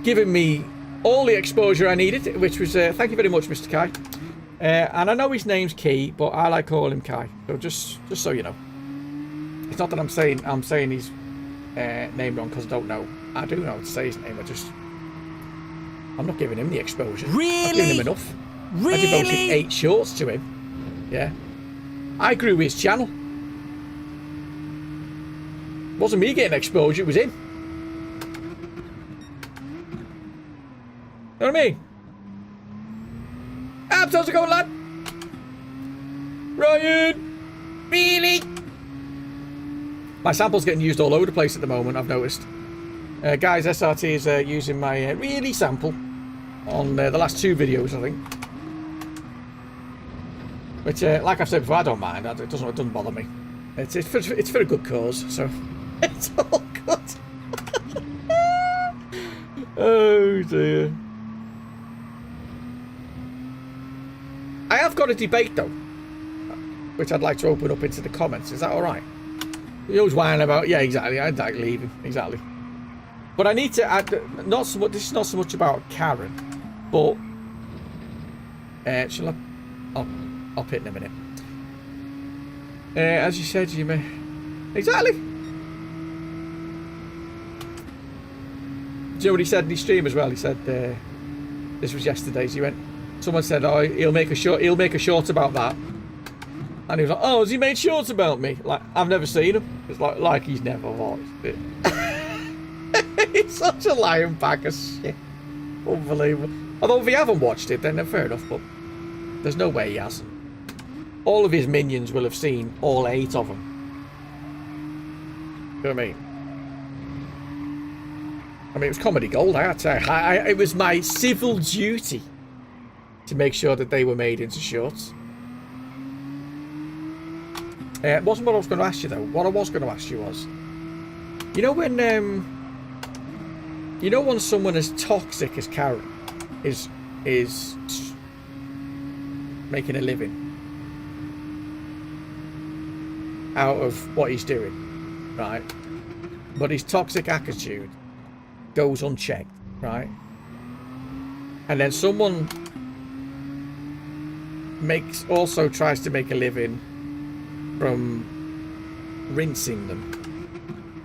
giving me all the exposure I needed, which was thank you very much, Mr. Kai. And I know his name's Key, but I like calling him Kai. So just so you know, it's not that I'm saying his name wrong because I don't know. I do know how to say his name. I'm not giving him the exposure. Really? I've given him enough. Really? I devoted 8 shorts to him. Yeah. I grew his channel. It wasn't me getting exposure, it was him. You know what I mean? How's it going, lad? Ryan! Really? My sample's getting used all over the place at the moment, I've noticed. Guys, SRT is using my really sample on the last 2 videos, I think. Which, like I've said before, I don't mind. It doesn't bother me. It's for a good cause, so it's all good. Oh dear. I have got a debate though, which I'd like to open up into the comments. Is that all right? You always whine about, yeah, exactly. I'd like leaving, exactly. But I need to add, not so much. This is not so much about Karen, but shall I? I'll pit in a minute. As you said, you may exactly. Do you know what he said in his stream as well? He said this was yesterday's. He went. Someone said, "Oh, he'll make a short about that," and he was like, "Oh, has he made shorts about me?" Like I've never seen him. It's like he's never watched it. He's such a lying bag of shit. Unbelievable. Although if he haven't watched it, then fair enough. But there's no way he hasn't. All of his minions will have seen all 8 of them. You know what I mean? I mean, it was comedy gold, I had to say. It was my civil duty to make sure that they were made into shorts. It wasn't what I was going to ask you, though. What I was going to ask you was, you know when someone as toxic as Karen is making a living out of what he's doing, right? But his toxic attitude goes unchecked, right? And then someone also tries to make a living from rinsing them.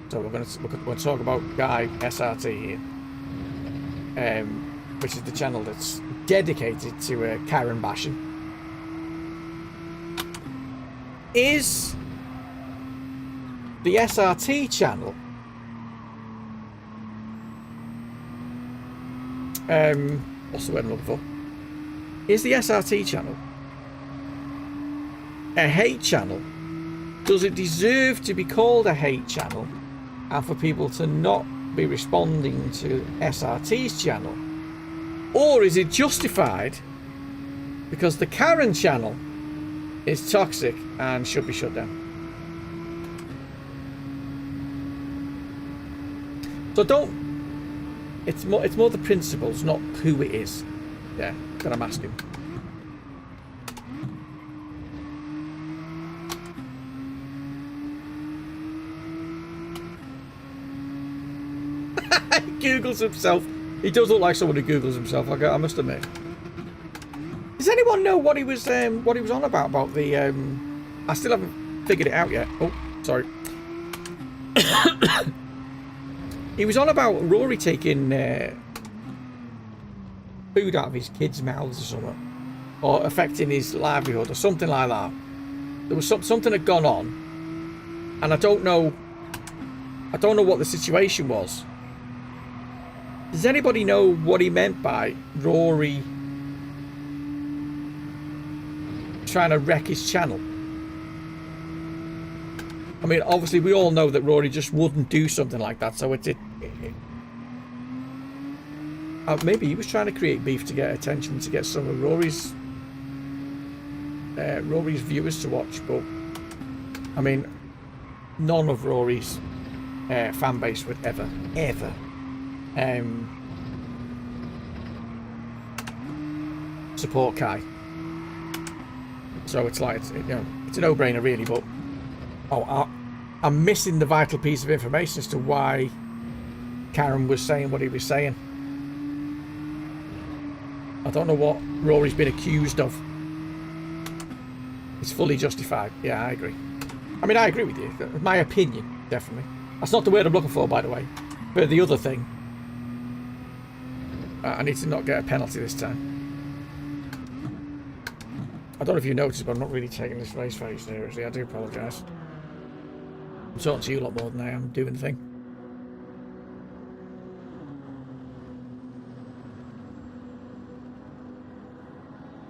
So we're going to talk about Guy SRT here, which is the channel that's dedicated to Karen bashing. Is the SRT channel what's the word I'm looking for? Is the SRT channel a hate channel? Does it deserve to be called a hate channel and for people to not be responding to SRT's channel? Or is it justified because the Karen channel is toxic and should be shut down? So it's more the principles, not who it is, yeah, that I'm asking. He Googles himself. He does look like someone who Googles himself. I must admit. Does anyone know what he was on about the? I still haven't figured it out yet. Oh, sorry. He was on about Rory taking food out of his kids' mouths or something, or affecting his livelihood or something like that. There was something had gone on, and I don't know what the situation was. Does anybody know what he meant by Rory trying to wreck his channel? I mean, obviously we all know that Rory just wouldn't do something like that, so maybe he was trying to create beef to get attention, to get some of Rory's viewers to watch. But I mean, none of Rory's fan base would ever support Kai. So it's like it's a no-brainer really. But I'm missing the vital piece of information as to why Karen was saying what he was saying. I don't know what Rory's been accused of. It's fully justified. Yeah, I agree. I mean, I agree with you. My opinion, definitely. That's not the word I'm looking for, by the way. But the other thing, I need to not get a penalty this time. I don't know if you noticed, but I'm not really taking this race very seriously. I do apologise. I'm talking to you a lot more than I am doing the thing.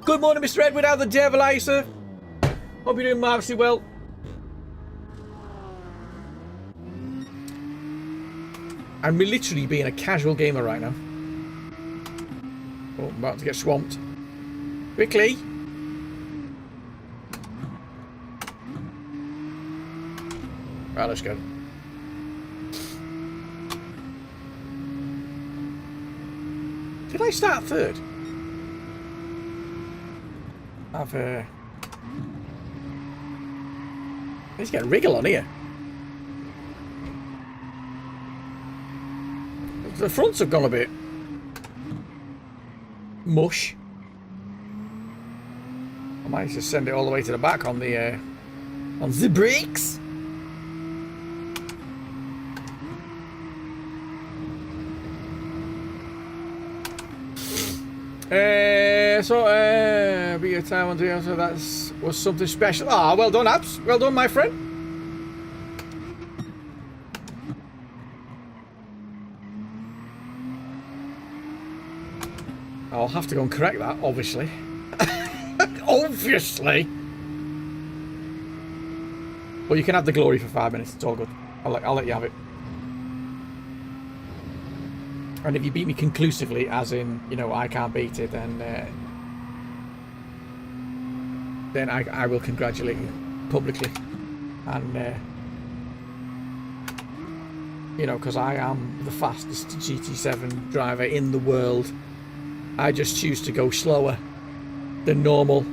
Good morning, Mr. Edward. How the devil are you, sir? Hope you're doing marvellously well. I'm literally being a casual gamer right now. Oh, I'm about to get swamped. Quickly. Right, let's go. Did I start third? Let's get a wriggle on here. The fronts have gone a bit mush. I might just send it all the way to the back on the brakes. Be a time on the so that was something special. Ah, well done, Abs. Well done, my friend. I'll have to go and correct that, obviously. Obviously. Well, you can have the glory for 5 minutes. It's all good. I'll let you have it. And if you beat me conclusively, as in, you know, I can't beat it, then I will congratulate you publicly. And, you know, because I am the fastest GT7 driver in the world. I just choose to go slower than normal.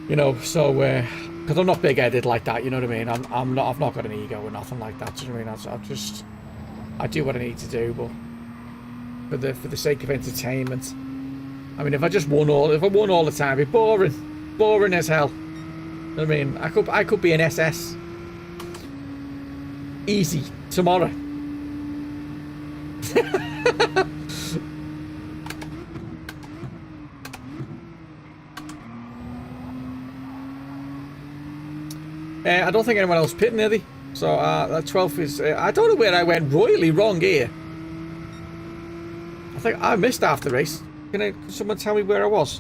You know, so, because I'm not big-headed like that, you know what I mean? I've not got an ego or nothing like that, do you know what I mean? I do what I need to do, but for the sake of entertainment. I mean, if I won all the time, it'd be boring as hell. You know what I mean? I could be an SS easy tomorrow. I don't think anyone else pitting, are they? So that 12th is. I don't know where I went royally wrong here. I think I missed half the race. Can someone tell me where I was?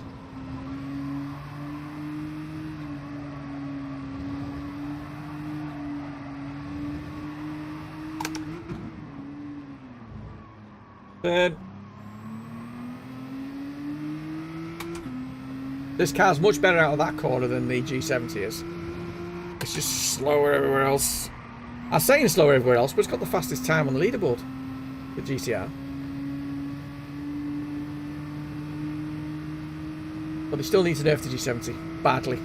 This car's much better out of that corner than the G70 is. It's just slower everywhere else. I'm saying slower everywhere else, but it's got the fastest time on the leaderboard. The GTR. But they still need to nerf the G70 badly.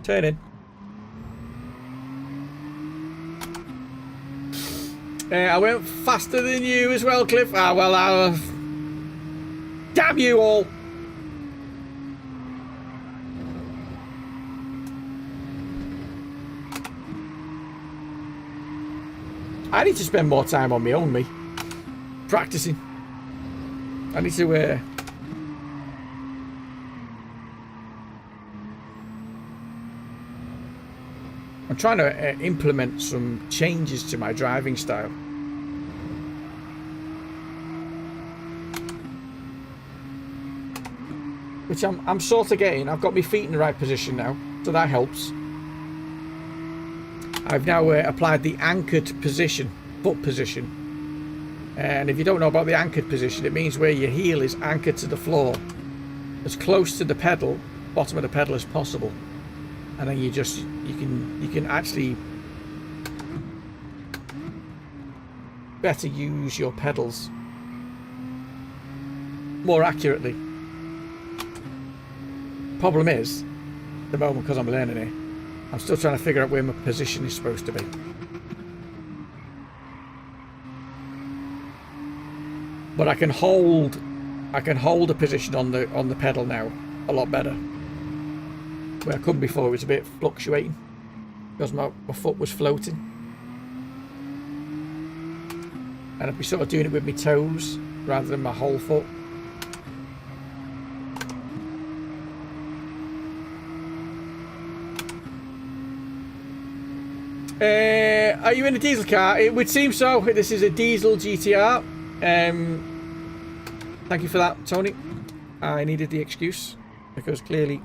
Turn in. I went faster than you as well, Cliff. Ah, well, damn you all. I need to spend more time on my own, me. Practicing. I need to, I'm trying to implement some changes to my driving style. Which I'm sort of getting. I've got my feet in the right position now, so that helps. I've now applied the anchored position, foot position. And if you don't know about the anchored position, it means where your heel is anchored to the floor, as close to the pedal, bottom of the pedal as possible. And then you can actually better use your pedals more accurately. Problem is, at the moment, because I'm learning it, I'm still trying to figure out where my position is supposed to be. But I can hold a position on the pedal now a lot better. Where I couldn't before, it was a bit fluctuating because my foot was floating. And I'd be sort of doing it with my toes rather than my whole foot. Are you in a diesel car? It would seem so. This is a diesel GTR. Thank you for that, Tony. I needed the excuse because clearly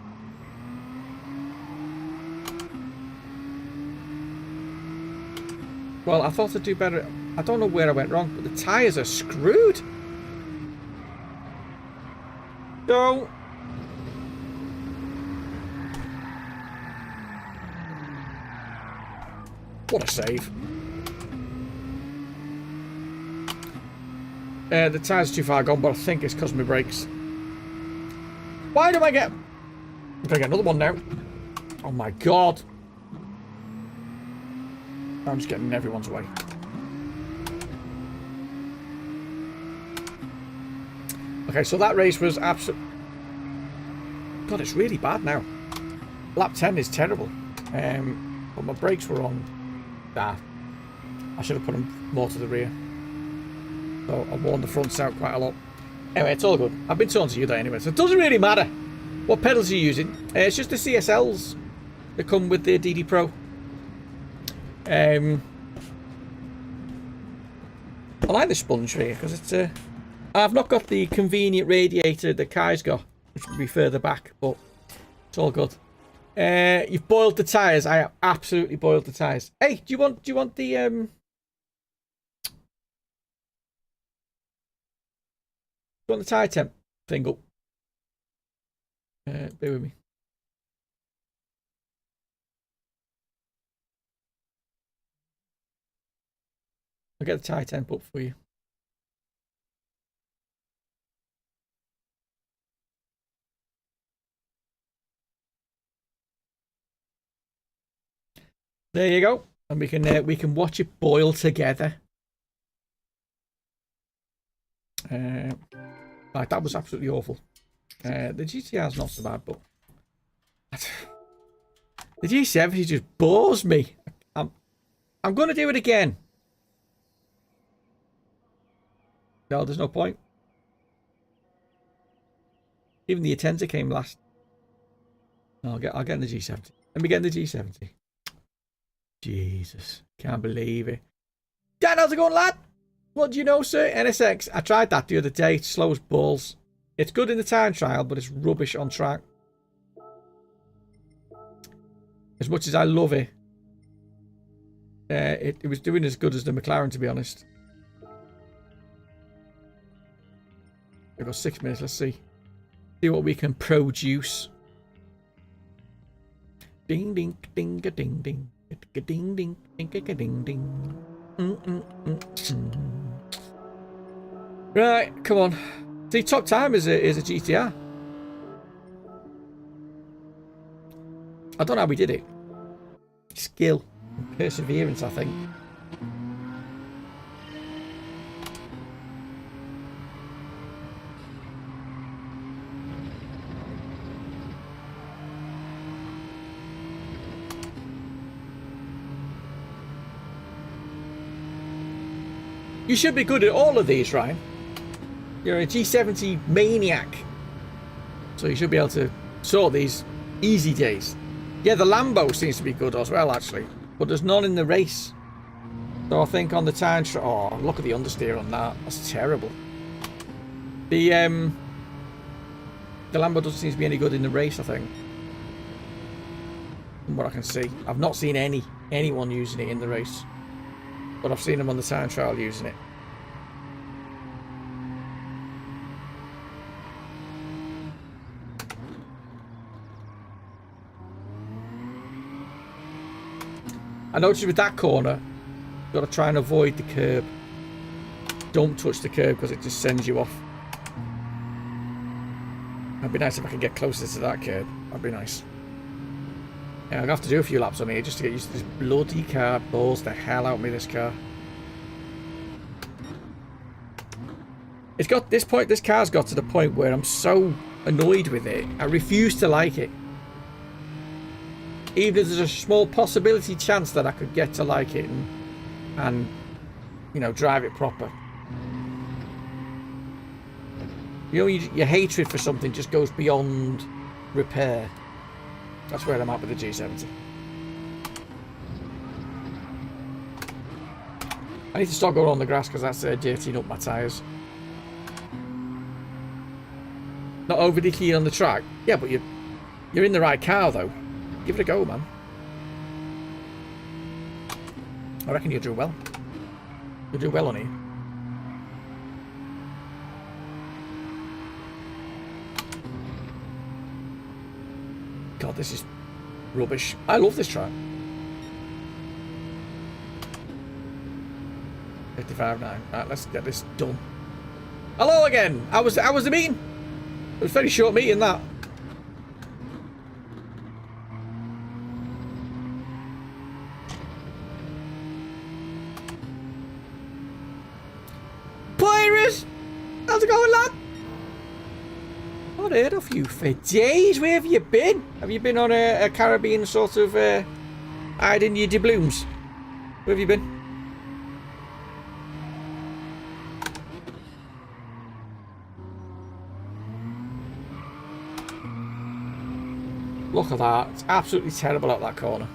well, I thought I'd do better. I don't know where I went wrong, but the tyres are screwed. No. What a save. The tyres are too far gone, but I think it's because of my brakes. Why do I get... I'm going to get another one now. Oh my god. I'm just getting in everyone's way. Okay, so that race was absolute... God, it's really bad now. Lap 10 is terrible. But my brakes were on. Nah. I should have put them more to the rear. So I worn the fronts out quite a lot. Anyway, it's all good. I've been talking to you there anyway, so it doesn't really matter what pedals you're using. It's just the CSLs that come with the DD Pro. I like the sponge here because it's I've not got the convenient radiator that Kai's got, which would be further back, but it's all good. You've boiled the tyres. I have absolutely boiled the tyres. Hey, do you want the you want the tyre temp thing up? Bear with me. I'll get the tyre temp up for you. There you go, and we can watch it boil together. Like that was absolutely awful. The GTR's not so bad, but the G70 just bores me. I'm going to do it again. No, there's no point. Even the Atenza came last. No, I'll get in the G70. Let me get in the G70. Jesus, can't believe it. Dan, how's it going, lad? What do you know, sir? NSX. I tried that the other day. It's slow as balls. It's good in the time trial, but it's rubbish on track. As much as I love it, it was doing as good as the McLaren, to be honest. We've got 6 minutes. Let's see what we can produce. Ding ding ding ding ding. Ding ding ding ding ding. Right, come on. The top time is a GTR. I don't know how we did it. Skill and perseverance, I think. You should be good at all of these, Ryan. You're a G70 maniac. So you should be able to sort these easy days. Yeah, the Lambo seems to be good as well, actually. But there's none in the race. So I think on the time... Oh, look at the understeer on that. That's terrible. The Lambo doesn't seem to be any good in the race, I think. From what I can see. I've not seen anyone using it in the race. But I've seen them on the time trial using it. I noticed with that corner, you've got to try and avoid the curb. Don't touch the curb because it just sends you off. It'd be nice if I could get closer to that curb. That'd be nice. I'm gonna have to do a few laps on here just to get used to this bloody car. Balls the hell out of me, this car. It's got this point. This car's got to the point where I'm so annoyed with it. I refuse to like it. Even if there's a small possibility chance that I could get to like it and you know, drive it proper. You know, your hatred for something just goes beyond repair. That's where I'm at with the G70. I need to start going on the grass because that's dirtying up my tyres. Not overly keen on the track. Yeah, but you're in the right car though. Give it a go, man. I reckon you'll do well. You'll do well on here. God, this is rubbish. I love this track. 55.9. Right, let's get this done. Hello again. How was the meeting? It was a very short meeting, that. Pirates! How's it going, lad? I've not heard of you for days. Where have you been? Have you been on a Caribbean sort of hiding your doubloons? Where have you been? Look at that. It's absolutely terrible at that corner.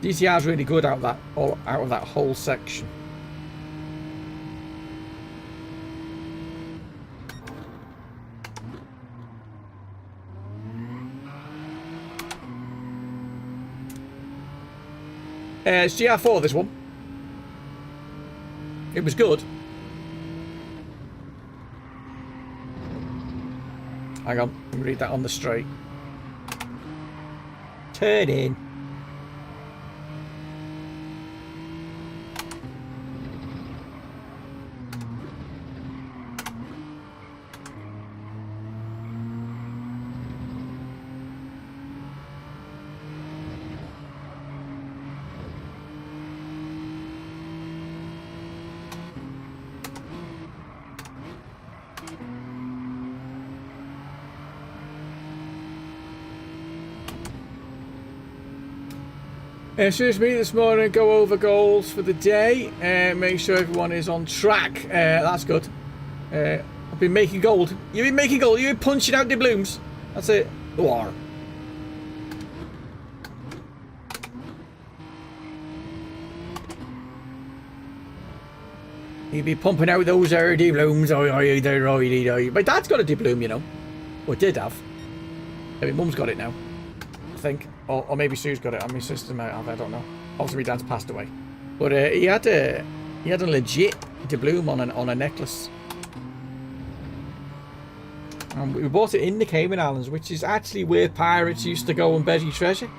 DTR's really good out of that whole section. It's GR4, this one. It was good. Hang on, let me read that on the straight. Turn in. Excuse me, this morning, go over goals for the day. Make sure everyone is on track. That's good. I've been making gold. You've been making gold. You've been punching out the blooms. That's it. War. You've been pumping out those doubloons. My dad's got a doubloon, you know. Or did have. I mean, mum's got it now. I think. Or maybe Sue's got it, and my sister might have, I don't know. Obviously, my dad's passed away. But he had a legit doubloon on a necklace. And we bought it in the Cayman Islands, which is actually where pirates used to go and bury treasure.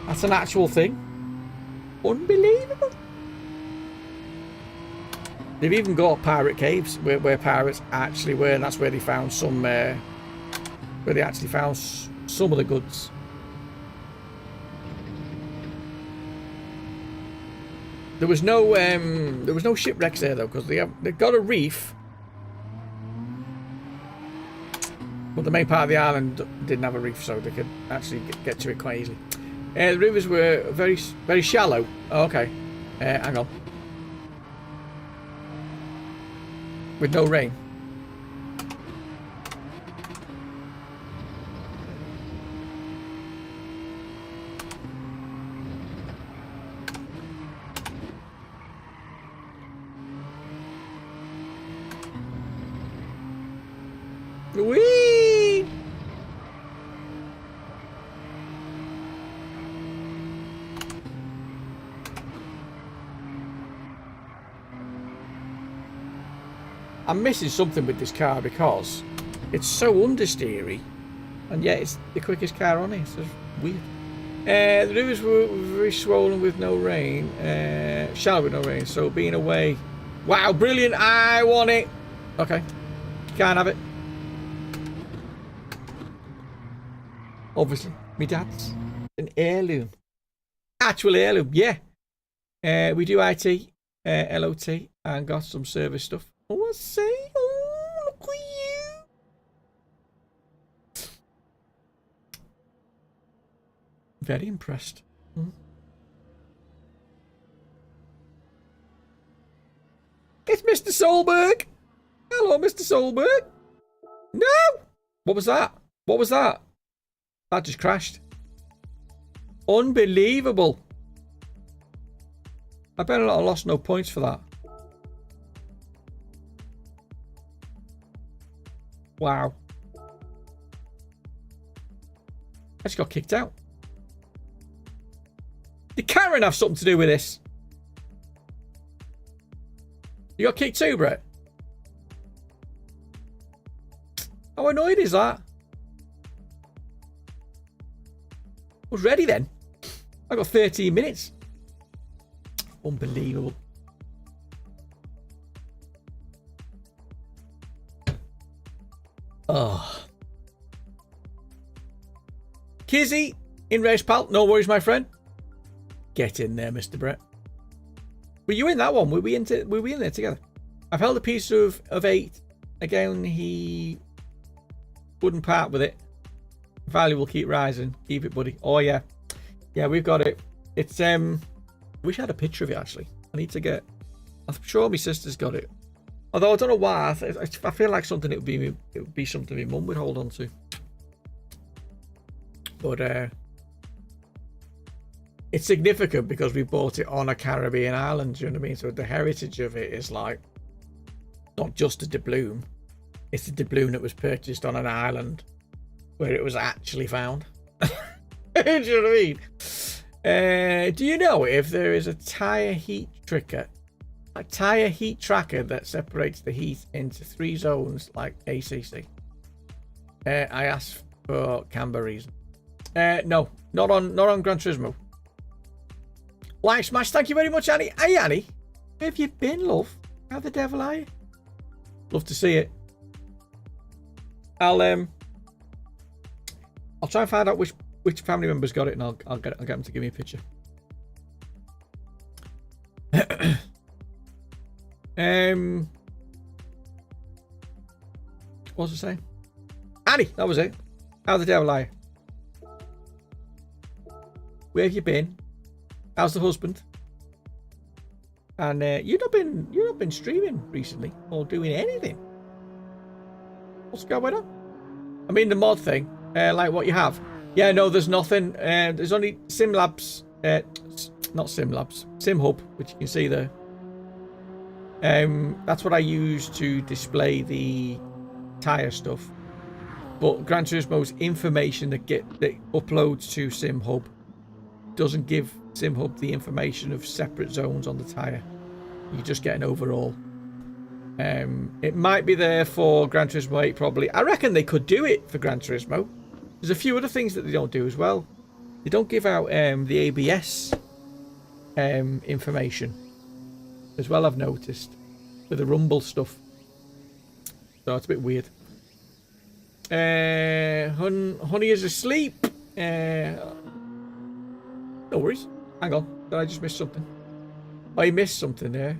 That's an actual thing. Unbelievable. They've even got pirate caves where pirates actually were, and that's where they found some. Where they actually found some of the goods. There was no shipwrecks there though, because they've got a reef, but the main part of the island didn't have a reef, so they could actually get to it quite easily. The rivers were very shallow. Oh, okay, hang on. With no rain. Whee! I'm missing something with this car because it's so understeery, and yet it's the quickest car on it. It's just weird. The rivers were very swollen with no rain, shallow with no rain, so being away Wow, brilliant. I want it. Okay. Can't have it. Obviously. Me dad's. An heirloom. Actual heirloom, yeah. We do IT, LOT, and got some service stuff. Oh, I see. Oh, look at you. Very impressed. It's Mr. Solberg. Hello, Mr. Solberg. No. What was that? What was that? That just crashed. Unbelievable. I better not have lost no points for that. Wow. I just got kicked out. Did Karen have something to do with this? You got kicked too, Brett? How annoyed is that? I was ready then. I got 13 minutes. Unbelievable. Oh. Kizzy in race, pal. No worries, my friend. Get in there, Mr. Brett. Were you in that one? Were we in there together? I've held a piece of 8. Again, he wouldn't part with it. Value will keep rising. Keep it, buddy. Oh yeah. Yeah, we've got it. It's I wish I had a picture of it actually. I need to get, I'm sure my sister's got it. Although I don't know why. I feel like something it would be something my mum would hold on to. But it's significant because we bought it on a Caribbean island, do you know what I mean? So the heritage of it is like not just a doubloon, it's a doubloon that was purchased on an island where it was actually found. Do you know what I mean? Do you know if there is a tyre heat tracker that separates the heat into 3 zones like ACC? I asked for Canberra reason. No, not on Gran Turismo. Like smash, thank you very much, Annie. Hey Annie, where have you been, love? How the devil are you? Love to see it. I'll try and find out which family members got it, and I'll get them to give me a picture. What was I saying? Annie, that was it. How the devil are you? Where have you been? How's the husband? And you've not been streaming recently or doing anything. What's going on? I mean the mod thing, like what you have. Yeah, no, there's nothing. There's only SimLabs, not SimLabs, SimHub, which you can see there. That's what I use to display the tire stuff. But Gran Turismo's information that uploads to SimHub doesn't give SimHub the information of separate zones on the tire. You just get an overall. It might be there for Gran Turismo 8 probably. I reckon they could do it for Gran Turismo. There's a few other things that they don't do as well. They don't give out the ABS information as well, I've noticed, with the rumble stuff. So it's a bit weird. Honey is asleep. No worries. Hang on. Did I just miss something? I missed something there.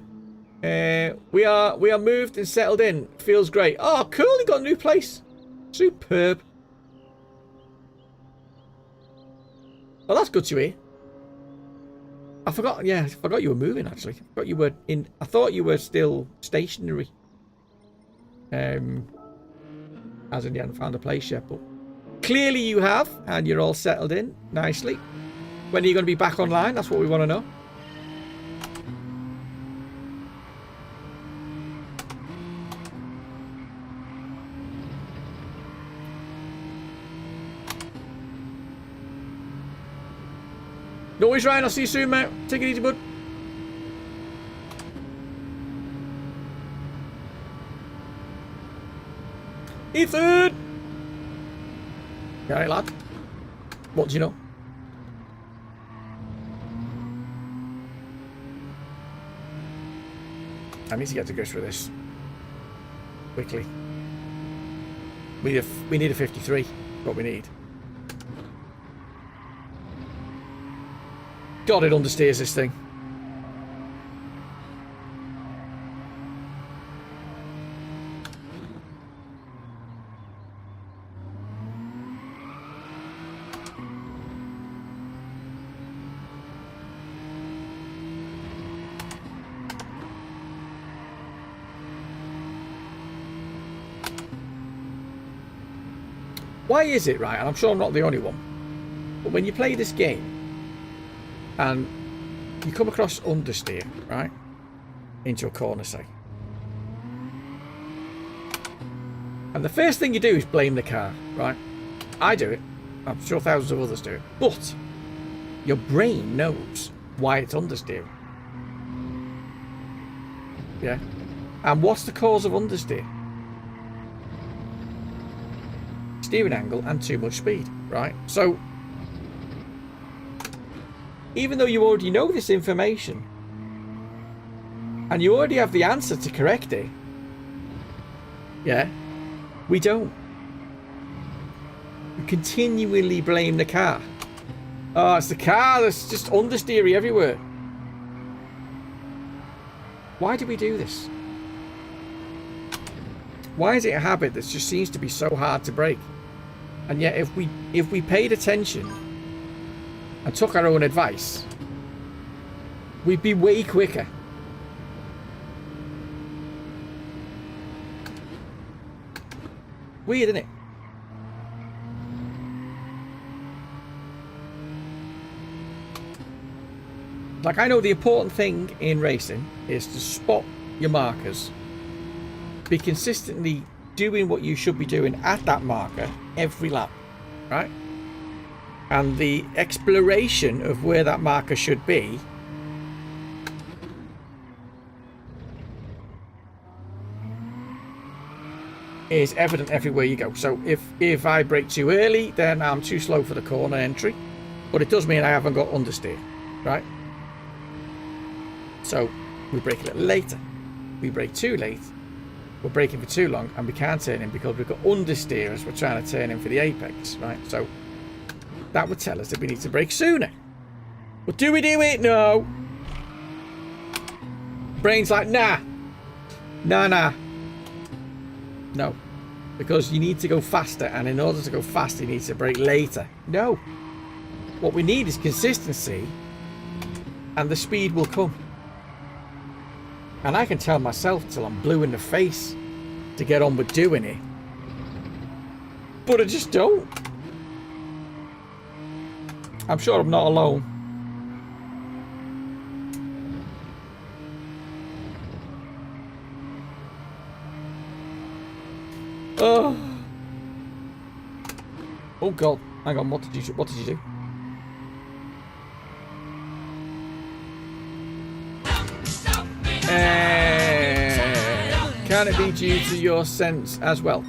We are moved and settled in. Feels great. Oh, cool. You got a new place. Superb. Well, that's good to hear. I forgot. Yeah, I forgot you were moving. Actually, I forgot you were in. I thought you were still stationary. As in you hadn't found a place yet, but clearly you have, and you're all settled in nicely. When are you going to be back online? That's what we want to know. No worries, Ryan. I'll see you soon, mate. Take it easy, bud. Ethan! You alright, lad? What do you know? I need to get to grips with this quickly. We need a 53. What we need. God, it understeers this thing. Why is it, right, and I'm sure I'm not the only one, but when you play this game and you come across understeer, right, into a corner, say, and the first thing you do is blame the car, right? I do it. I'm sure thousands of others do it. But your brain knows why it's understeer. Yeah? And what's the cause of understeer? Steering angle and too much speed, right? So even though you already know this information and you already have the answer to correct it, yeah, we don't. We continually blame the car. Oh, it's the car that's just understeery everywhere. Why do we do this? Why is it a habit that just seems to be so hard to break? And yet if we paid attention and took our own advice, we'd be way quicker. Weird, isn't it? Like, I know the important thing in racing is to spot your markers, be consistently doing what you should be doing at that marker every lap, right? And the exploration of where that marker should be is evident everywhere you go. So if I brake too early, then I'm too slow for the corner entry, but it does mean I haven't got understeer, right? So we brake a little later, we brake too late, we're braking for too long, and we can't turn in because we've got understeer as we're trying to turn in for the apex, right? So that would tell us that we need to brake sooner. But do we do it? No. Brain's like, nah. No. Because you need to go faster, and in order to go faster, you need to brake later. No. What we need is consistency, and the speed will come. And I can tell myself till I'm blue in the face to get on with doing it. But I just don't. I'm sure I'm not alone. Oh. Oh God. Hang on, what did you do? Can it be due to your sense as well?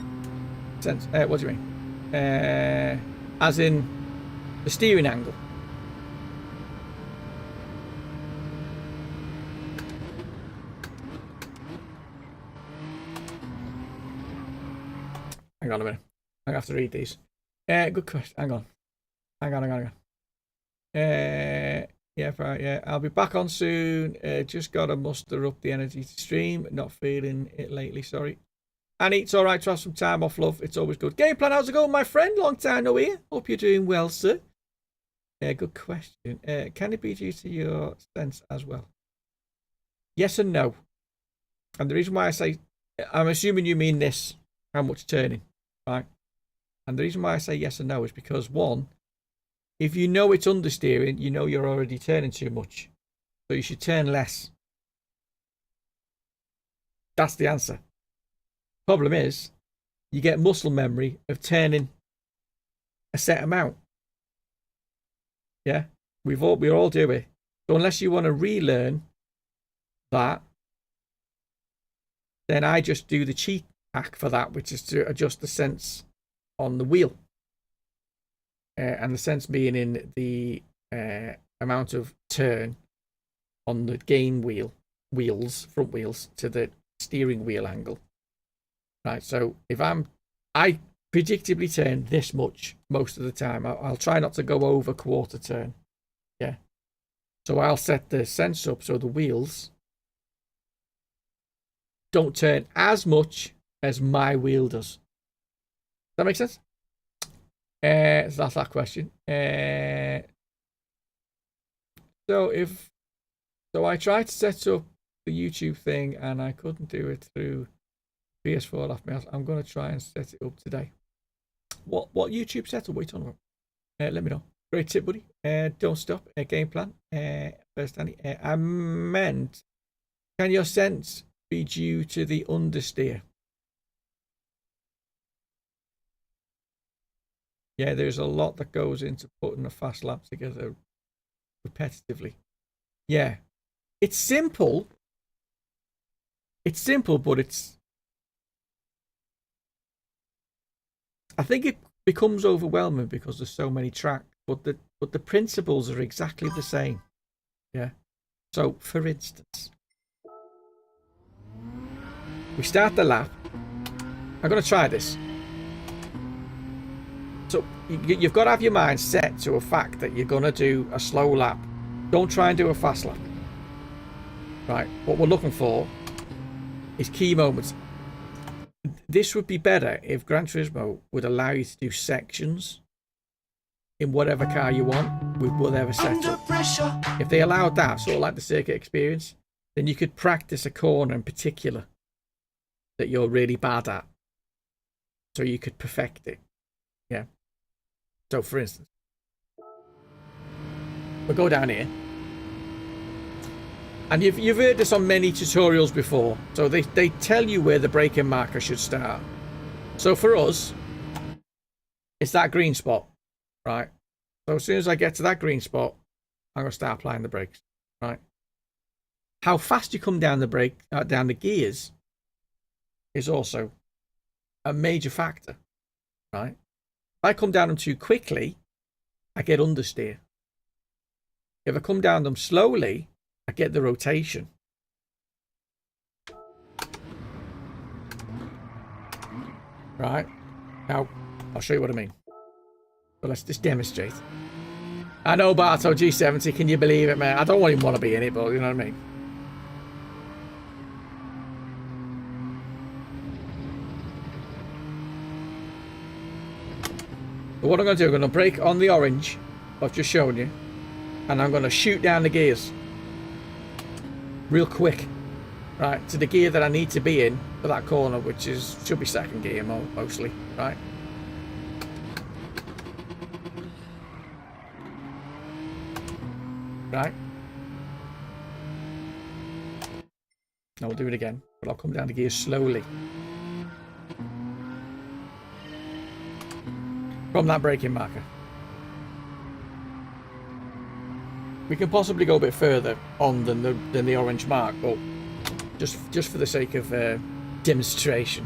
Sense? What do you mean? As in the steering angle? Hang on a minute. I have to read these. Good question. Hang on. Yeah, right, yeah. I'll be back on soon. Just gotta muster up the energy to stream. Not feeling it lately, sorry. And it's alright to have some time off, love. It's always good. Game plan, how's it going, my friend? Long time no hear. Hope you're doing well, sir. Good question. Can it be due to your sense as well? Yes and no. And the reason why I say, I'm assuming you mean this, how much turning, right? And the reason why I say yes and no is because, one, if you know it's understeering, you know you're already turning too much. So you should turn less. That's the answer. Problem is, you get muscle memory of turning a set amount. Yeah? We all do it. So unless you want to relearn that, then I just do the cheat hack for that, which is to adjust the sense on the wheel. And the sense being in the amount of turn on the gain wheel wheels, front wheels, to the steering wheel angle. Right, so if I predictably turn this much most of the time. I'll try not to go over quarter turn. Yeah. So I'll set the sense up so the wheels don't turn as much as my wheel does. Does that make sense? So that's that question. So I tried to set up the YouTube thing and I couldn't do it through PS4 left me. I'm going to try and set it up today. What YouTube setup? What are you talking about? Let me know. Great tip, buddy. Don't stop. Game plan. First, Danny. I meant, can your sense be due to the understeer? Yeah, there's a lot that goes into putting a fast lap together repetitively. Yeah. It's simple. It's simple, but I think it becomes overwhelming because there's so many tracks, but the principles are exactly the same. Yeah. So, for instance, we start the lap. I'm going to try this. So, you've got to have your mind set to a fact that you're going to do a slow lap. Don't try and do a fast lap. Right. What we're looking for is key moments. This would be better if Gran Turismo would allow you to do sections in whatever car you want with whatever setup. If they allowed that, sort of like the circuit experience, then you could practice a corner in particular that you're really bad at, so you could perfect it. Yeah. So, for instance, we'll go down here. And you've heard this on many tutorials before. So they tell you where the braking marker should start. So for us, it's that green spot, right? So as soon as I get to that green spot, I'm going to start applying the brakes, right? How fast you come down the down the gears is also a major factor, right? If I come down them too quickly, I get understeer. If I come down them slowly, I get the rotation. Right. Now, I'll show you what I mean. But let's just demonstrate. I know, Barto G70, can you believe it, man? I don't even want to be in it, but you know what I mean. But what I'm going to do, I'm going to brake on the orange I've just shown you. And I'm going to shoot down the gears. Real quick, right, to the gear that I need to be in for that corner, which should be second gear mostly, right? Right. Now we'll do it again, but I'll come down the gears slowly. From that braking marker. We can possibly go a bit further on than the orange mark, but just for the sake of demonstration.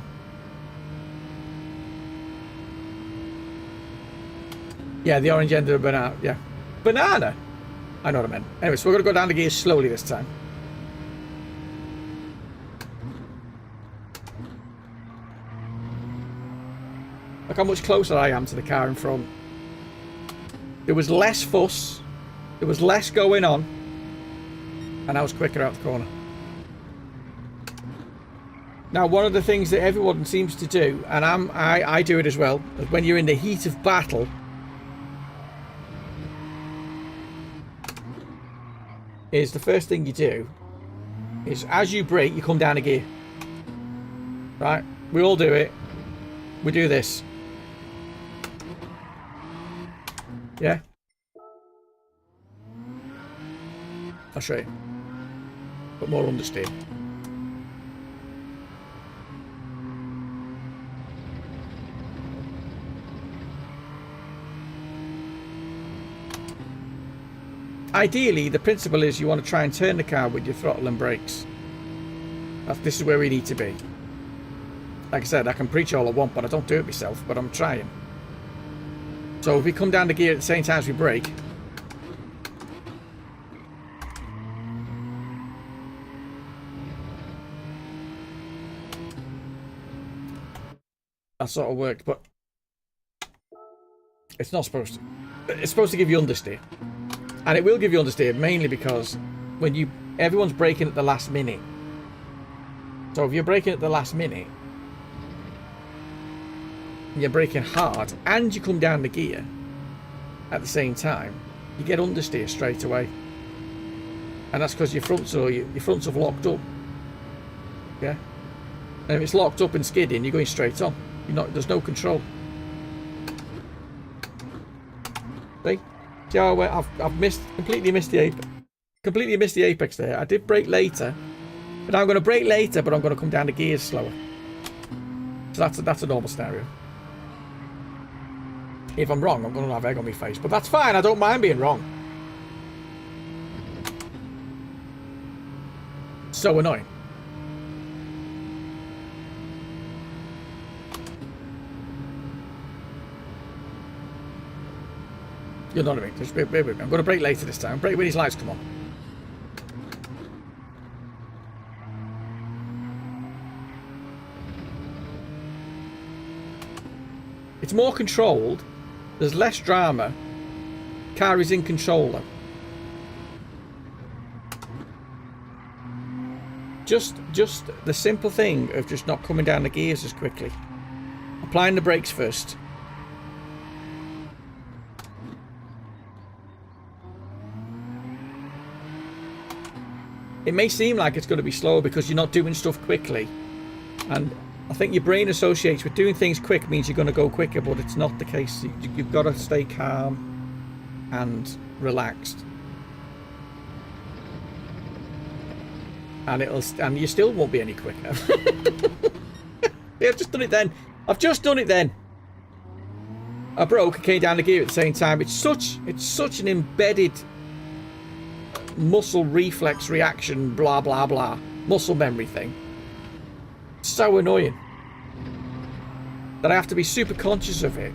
Yeah, the orange end of a banana. Yeah, banana. I know what I meant. Anyway, so we're gonna go down the gears slowly this time. Look how much closer I am to the car in front. There was less fuss. There was less going on, and I was quicker out the corner. Now, one of the things that everyone seems to do, and I do it as well, is when you're in the heat of battle, is the first thing you do is as you brake, you come down a gear. Right? We all do it. We do this. Yeah? I'll show you. But more understeer. Ideally, the principle is you want to try and turn the car with your throttle and brakes. This is where we need to be. Like I said, I can preach all I want, but I don't do it myself, but I'm trying. So if we come down the gear at the same time as we brake, that sort of worked, but it's not supposed to. It's supposed to give you understeer, and it will give you understeer mainly because when everyone's braking at the last minute. So if you're braking at the last minute, you're braking hard, and you come down the gear at the same time, you get understeer straight away, and that's because your fronts have locked up. Yeah, and if it's locked up and skidding, you're going straight on. There's no control. See how I've completely missed the apex there. I did brake later, but I'm going to brake later, but I'm going to come down the gears slower. So that's a normal scenario. If I'm wrong, I'm going to have egg on my face, but that's fine. I don't mind being wrong. So annoying. You know what I mean? Just bear with me. I'm going to brake later this time. Brake when these lights come on. It's more controlled. There's less drama. Car is in control though. Just the simple thing of just not coming down the gears as quickly. Applying the brakes first. It may seem like it's going to be slower because you're not doing stuff quickly. And I think your brain associates with doing things quick means you're going to go quicker, but it's not the case. You've got to stay calm and relaxed. And you still won't be any quicker. Yeah, I've just done it then. I broke and came down the gear at the same time. It's such an embedded muscle reflex reaction, blah blah blah, muscle memory thing. So annoying that I have to be super conscious of it,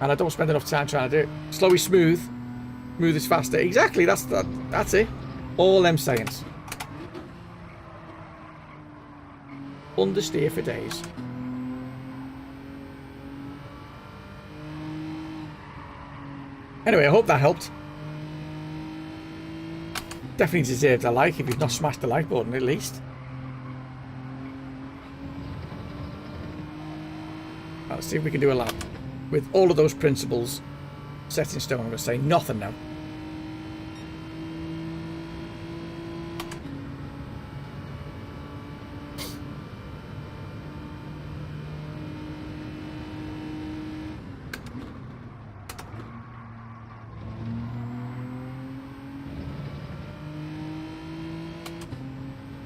and I don't spend enough time trying to do it. Slow is smooth, smooth is faster. Exactly, that's it. All them sayings. Understeer for days. Anyway, I hope that helped. Definitely deserved a like if you've not smashed the like button at least. Let's see if we can do a lap with all of those principles set in stone. I'm going to say nothing now.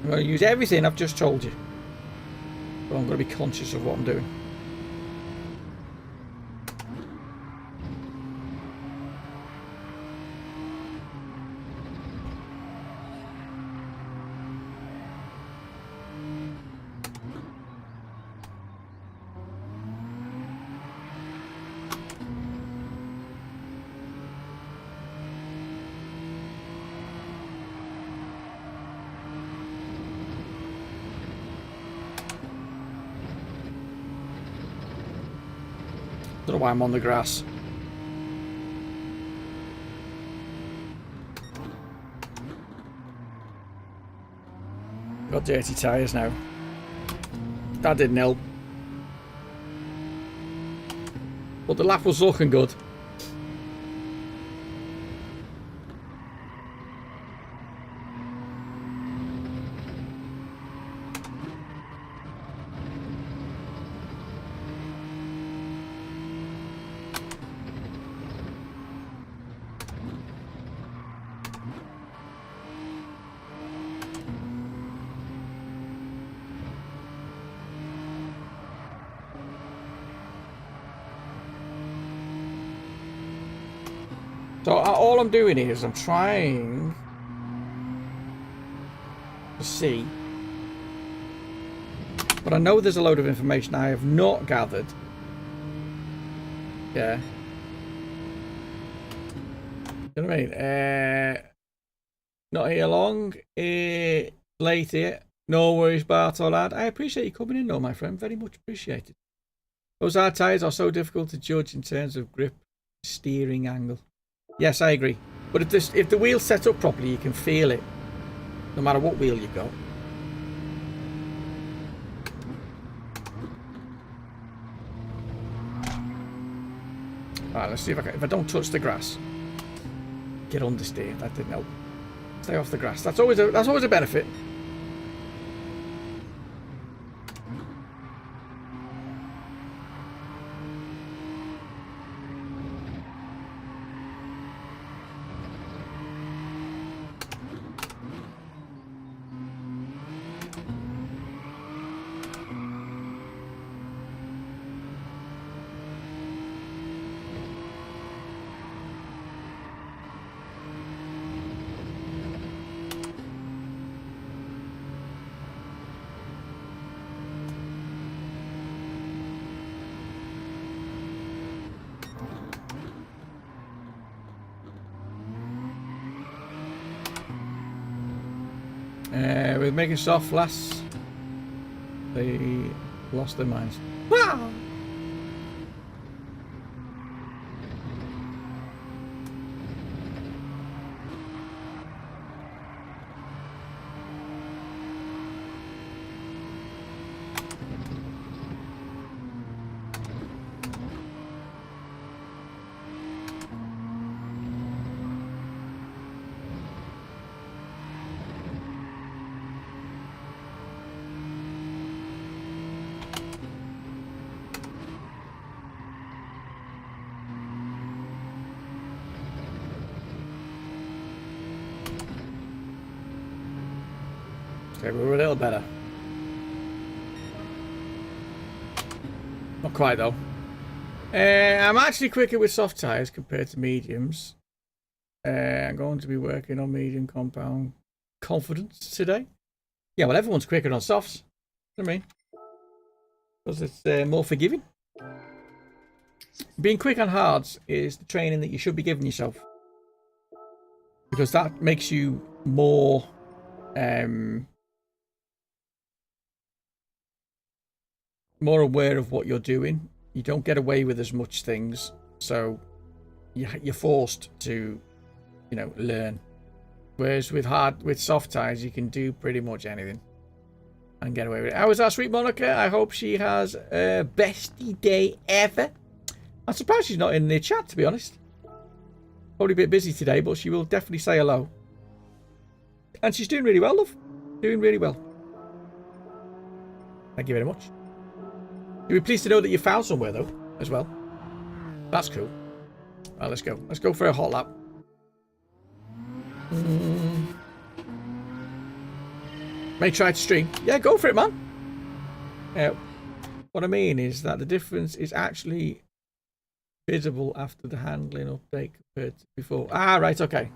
I'm going to use everything I've just told you, but I'm going to be conscious of what I'm doing. Don't know why I'm on the grass. Got dirty tyres now. That didn't help. But the lap was looking good. So all I'm doing is I'm trying to see, but I know there's a load of information I have not gathered. Yeah. You know what I mean? Not here long. Late here. No worries, Bartol lad. I appreciate you coming in though, my friend. Very much appreciated. Those hard tyres are so difficult to judge in terms of grip, steering angle. Yes, I agree. But if the wheel's set up properly, you can feel it, no matter what wheel you got. Alright, let's see if I don't touch the grass. Get understeer. That didn't help. Stay off the grass. That's always a benefit. With making soft last, they lost their minds. Wow! Okay, we're a little better. Not quite though. I'm actually quicker with soft tyres compared to mediums. I'm going to be working on medium compound confidence today. Yeah, well, everyone's quicker on softs. You know what I mean? Because it's more forgiving. Being quick on hards is the training that you should be giving yourself. Because that makes you more... more aware of what you're doing. You don't get away with as much things, so you're forced to, you know, learn. Whereas with soft ties, you can do pretty much anything and get away with it. How was our sweet Monica? I hope she has a bestie day ever. I'm surprised she's not in the chat, to be honest. Probably a bit busy today, but she will definitely say hello. And she's doing really well, love. Doing really well. Thank you very much. You'll be pleased to know that you found somewhere, though, as well. That's cool. Right, let's go. Let's go for a hot lap. May try to stream. Yeah, go for it, man. What I mean is that the difference is actually visible after the handling update compared to before. Ah, right, okay.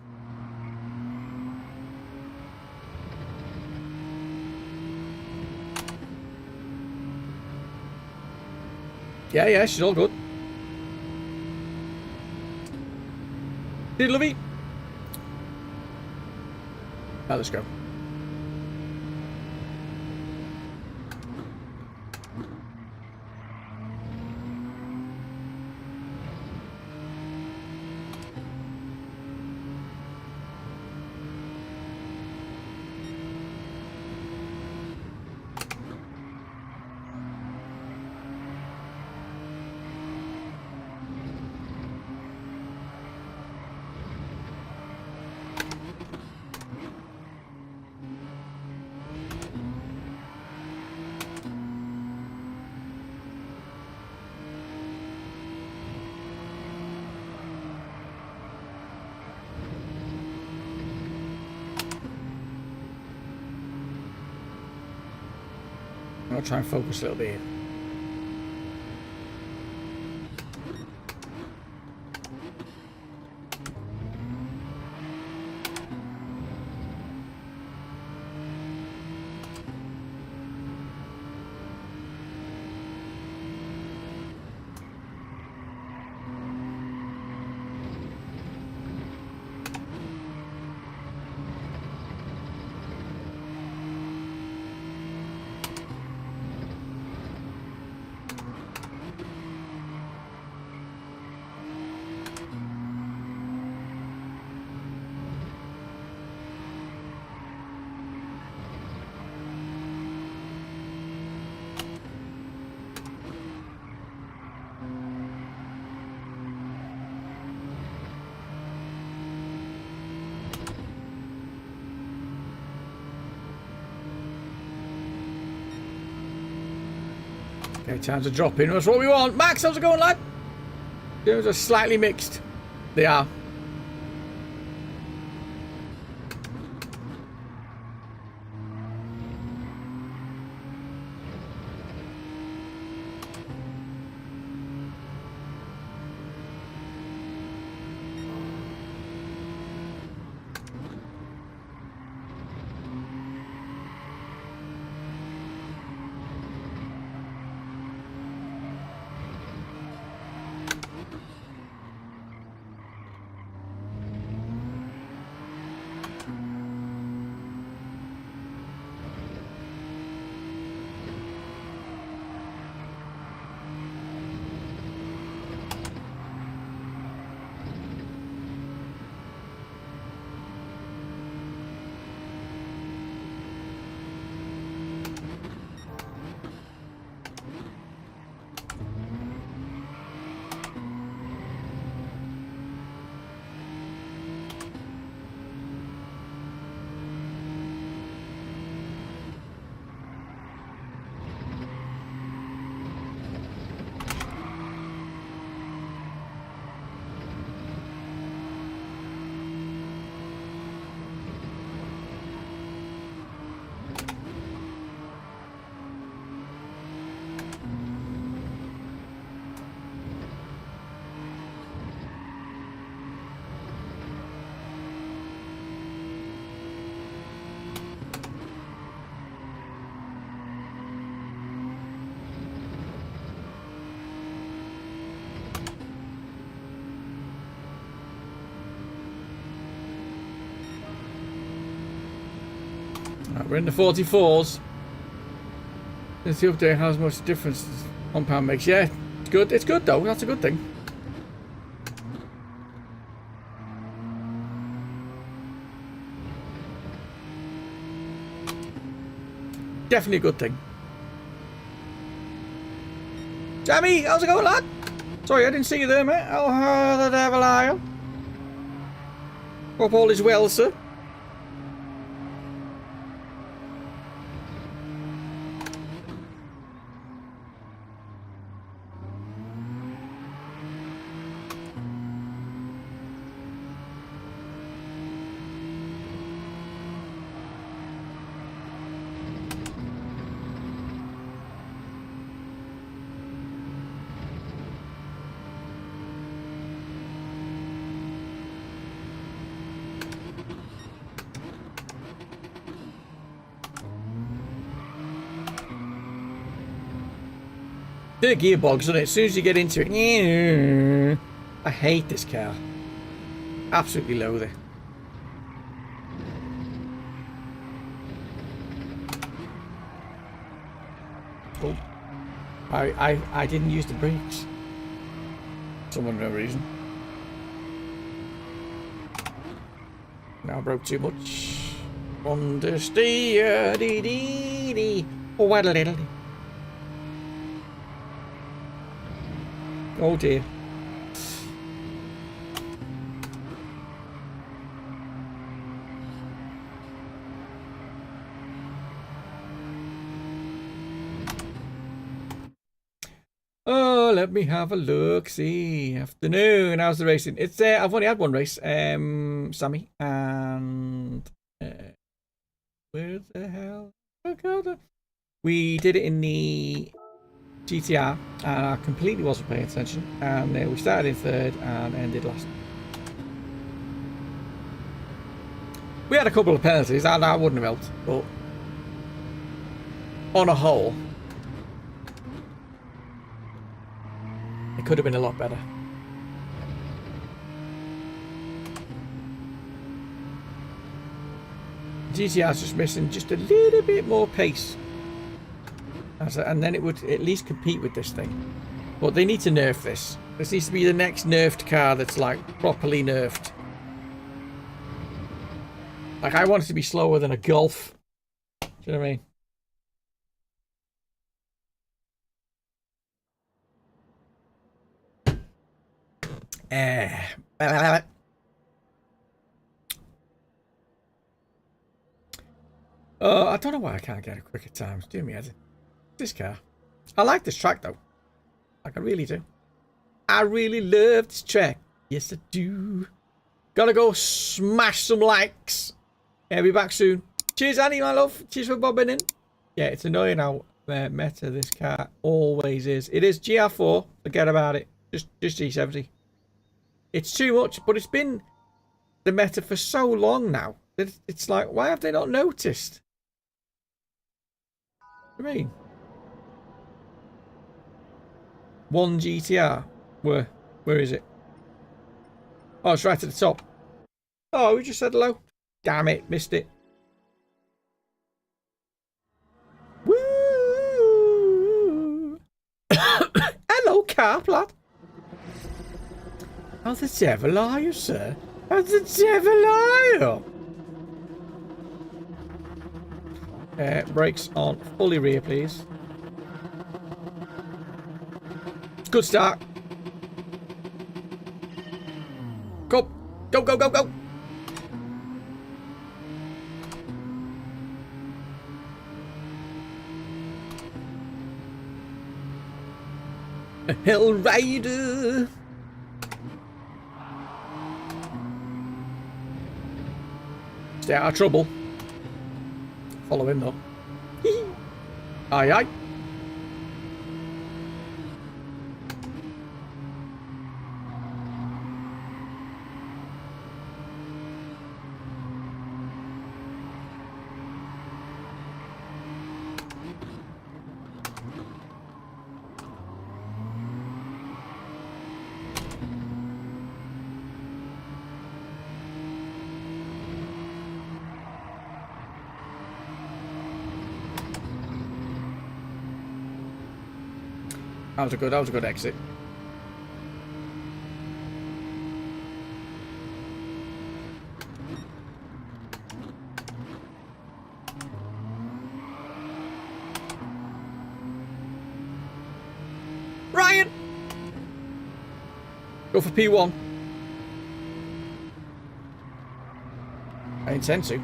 Yeah, she's all good. Did Lovey? Right, let's go. I'll try and focus a little bit here. Okay, times are dropping. That's what we want. Max, how's it going, lad? Those are slightly mixed. They are. We're in the 44s. Since the update has much difference compound makes. Yeah, it's good. It's good though. That's a good thing. Definitely a good thing. Jammy, how's it going, lad? Sorry, I didn't see you there, mate. Oh, the devil are you? Hope all is well, sir. The gearbox, isn't it? As soon as you get into it, I hate this car. Absolutely loathe it. Oh, I didn't use the brakes. For some unknown reason. Now I broke too much. Understeer, dee dee dee. Oh, waddle diddle. Oh dear. Oh, let me have a look. See, afternoon. How's the racing? It's I've only had one race. Sammy and where the hell? We did it in the GTR, and I completely wasn't paying attention, and we started in third and ended last. We had a couple of penalties, and that wouldn't have helped, but on a whole, it could have been a lot better. GTR's just missing just a little bit more pace. And then it would at least compete with this thing. But they need to nerf this. This needs to be the next nerfed car that's like properly nerfed. Like I want it to be slower than a Golf. Do you know what I mean? I don't know why I can't get a quicker times. Do me head. This car. I like this track though. Like, I really do. I really love this track. Yes, I do. Gotta go smash some likes. Yeah, be back soon. Cheers, Annie, my love. Cheers for bobbing in. Yeah, it's annoying how meta this car always is. It is GR4. Forget about it. Just G70. It's too much, but it's been the meta for so long now that it's like, why have they not noticed? What do you mean? One GTR. Where is it? Oh, it's right at the top. Oh, we just said hello. Damn it, missed it. Woo! Hello, car lad. How the devil are you, sir? How the devil are you? Brakes on fully rear, please. Good start. Go. Go, go, go, go. A Hell Rider. Stay out of trouble. Follow him though. Aye, aye. That was a good exit. Ryan! Go for P1. I intend to.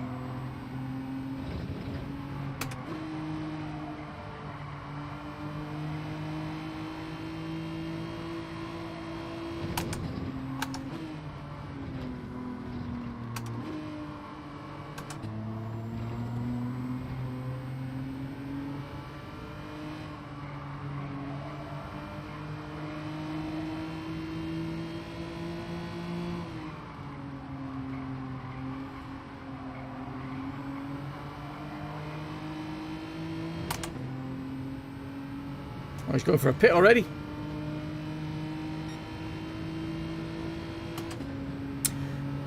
Oh, he's going for a pit already.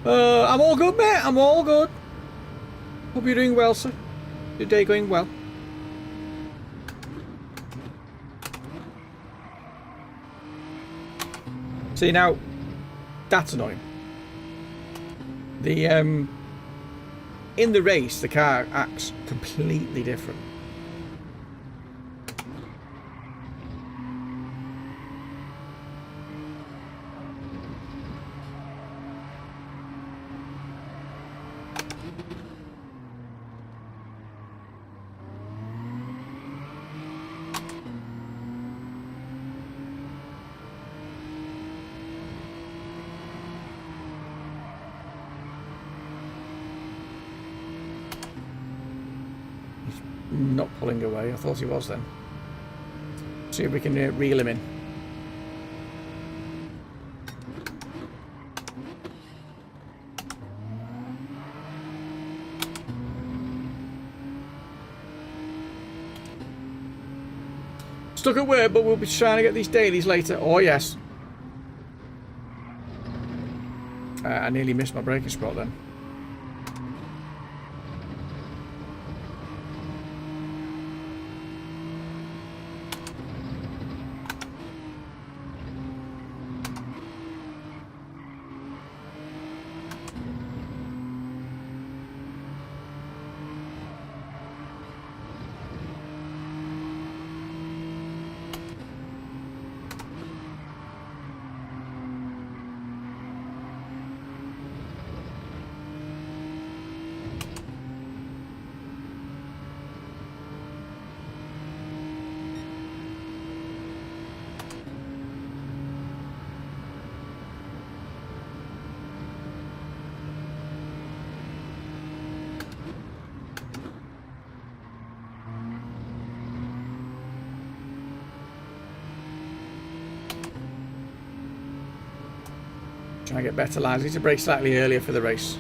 I'm all good, mate. I'm all good. Hope you're doing well, sir. Your day going well. See, now, that's annoying. The, in the race, the car acts completely different. Not pulling away. I thought he was then. See if we can reel him in. Stuck at work, but we'll be trying to get these dailies later. Oh, yes. I nearly missed my braking spot then. Try and get better lines. Need to brake slightly earlier for the race.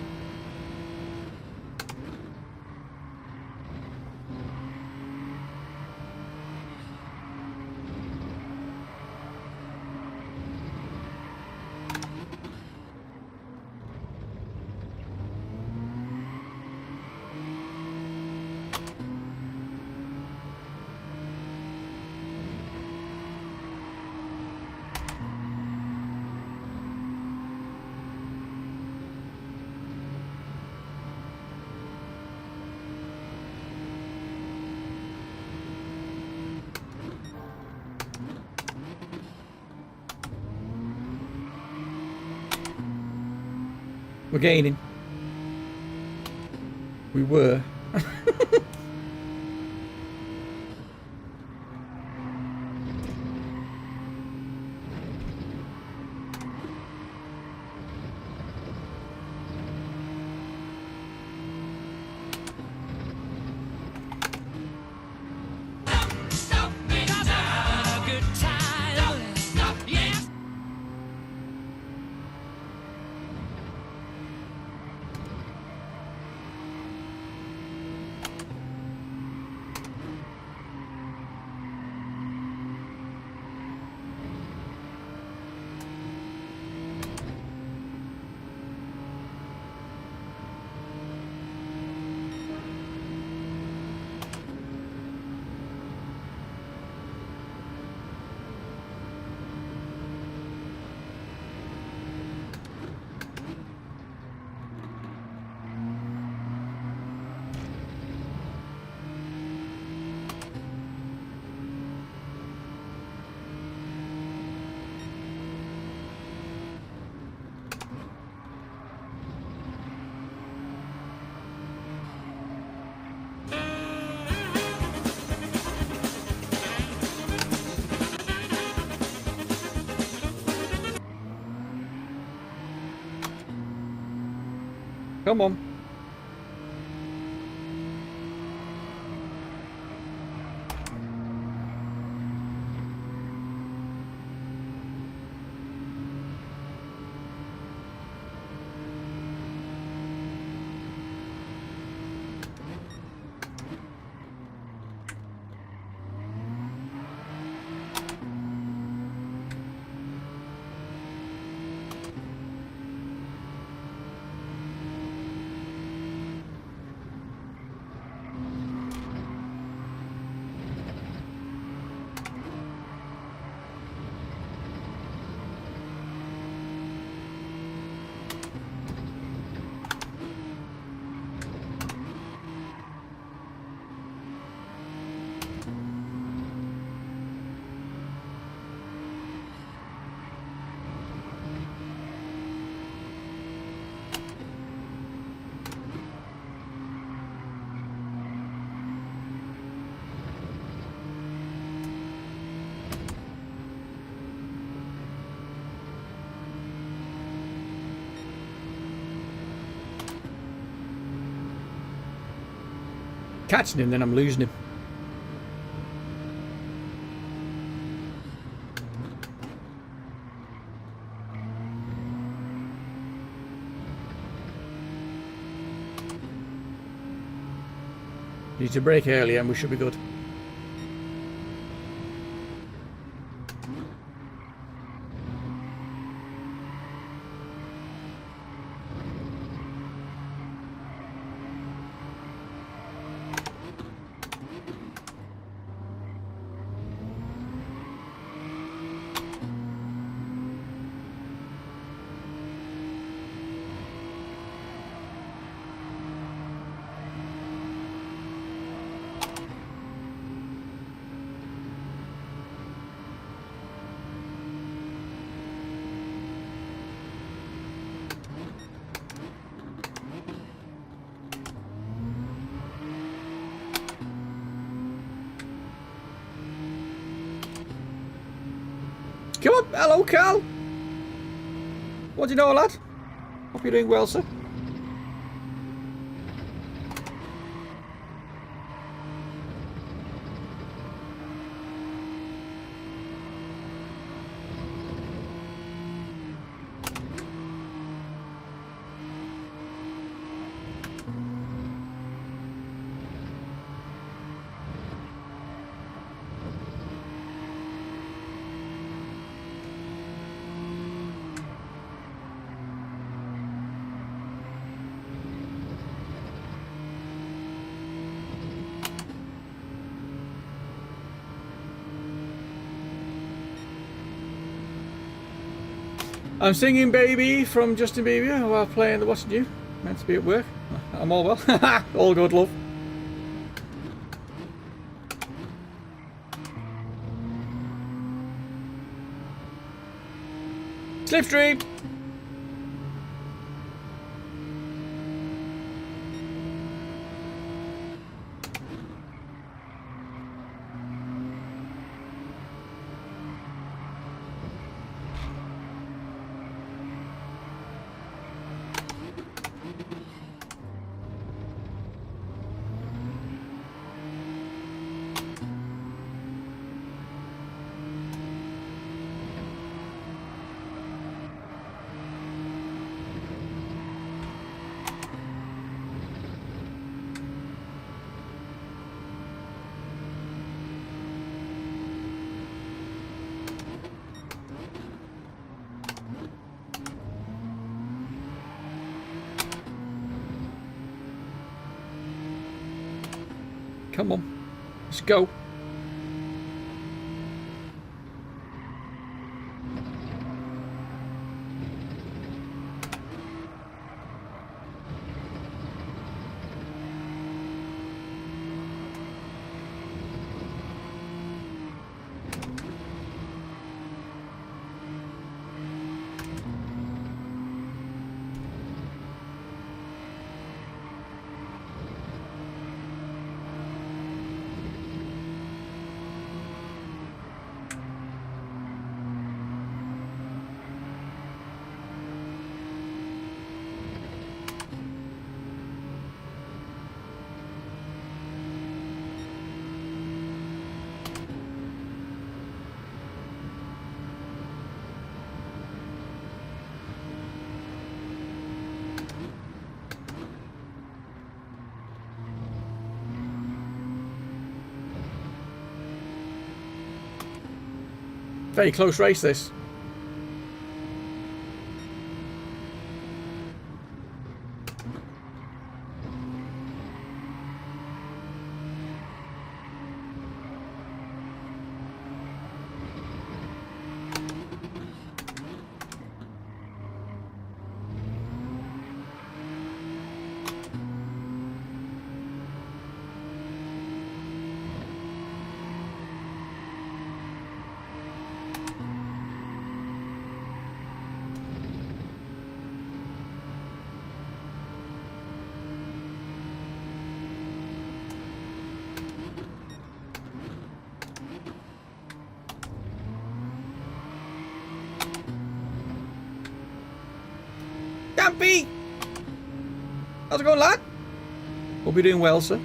We're gaining. We were. Come on. Catching him, then I'm losing him. Need to brake earlier and we should be good. Come on, hello Carl. What do you know, lad? Hope you're doing well, sir. I'm singing Baby from Justin Bieber while playing the Watching You. Meant to be at work. I'm all well. All good, love. Slipstream! Come on, let's go. Very close race, this. Dampy! How's it going, lad? Hope you're doing well, sir.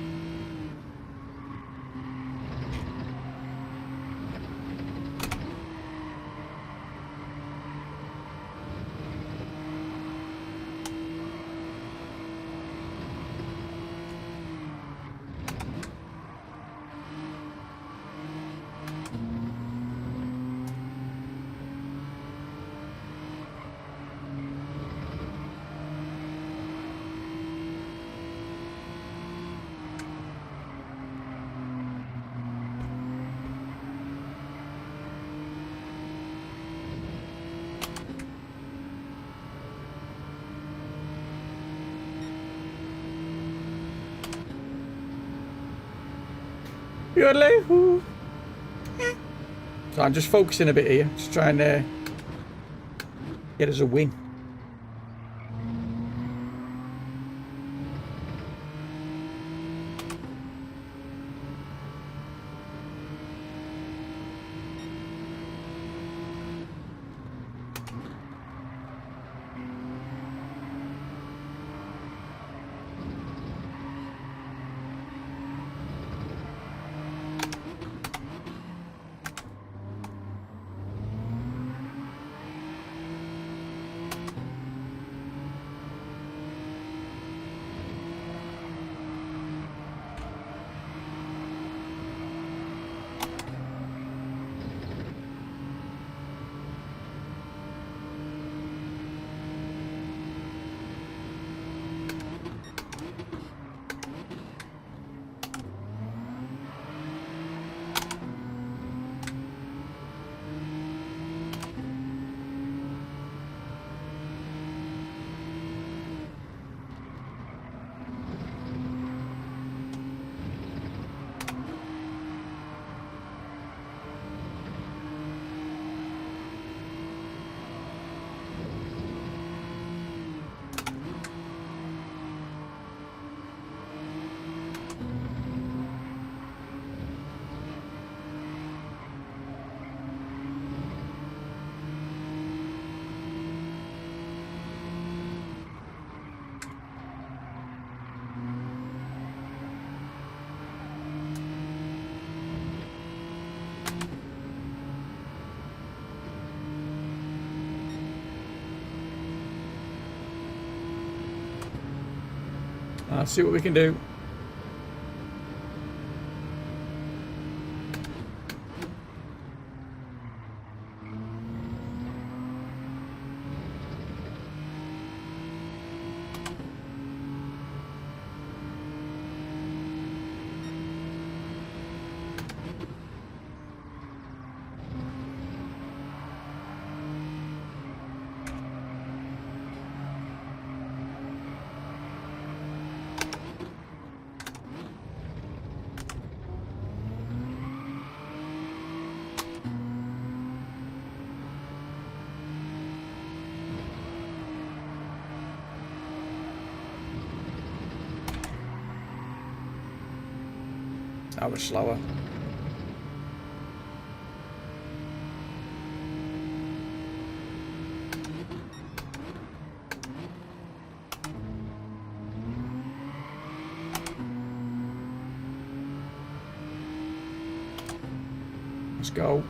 So I'm just focusing a bit here, just trying to get us a win. Let's see what we can do. That was slower. Let's go.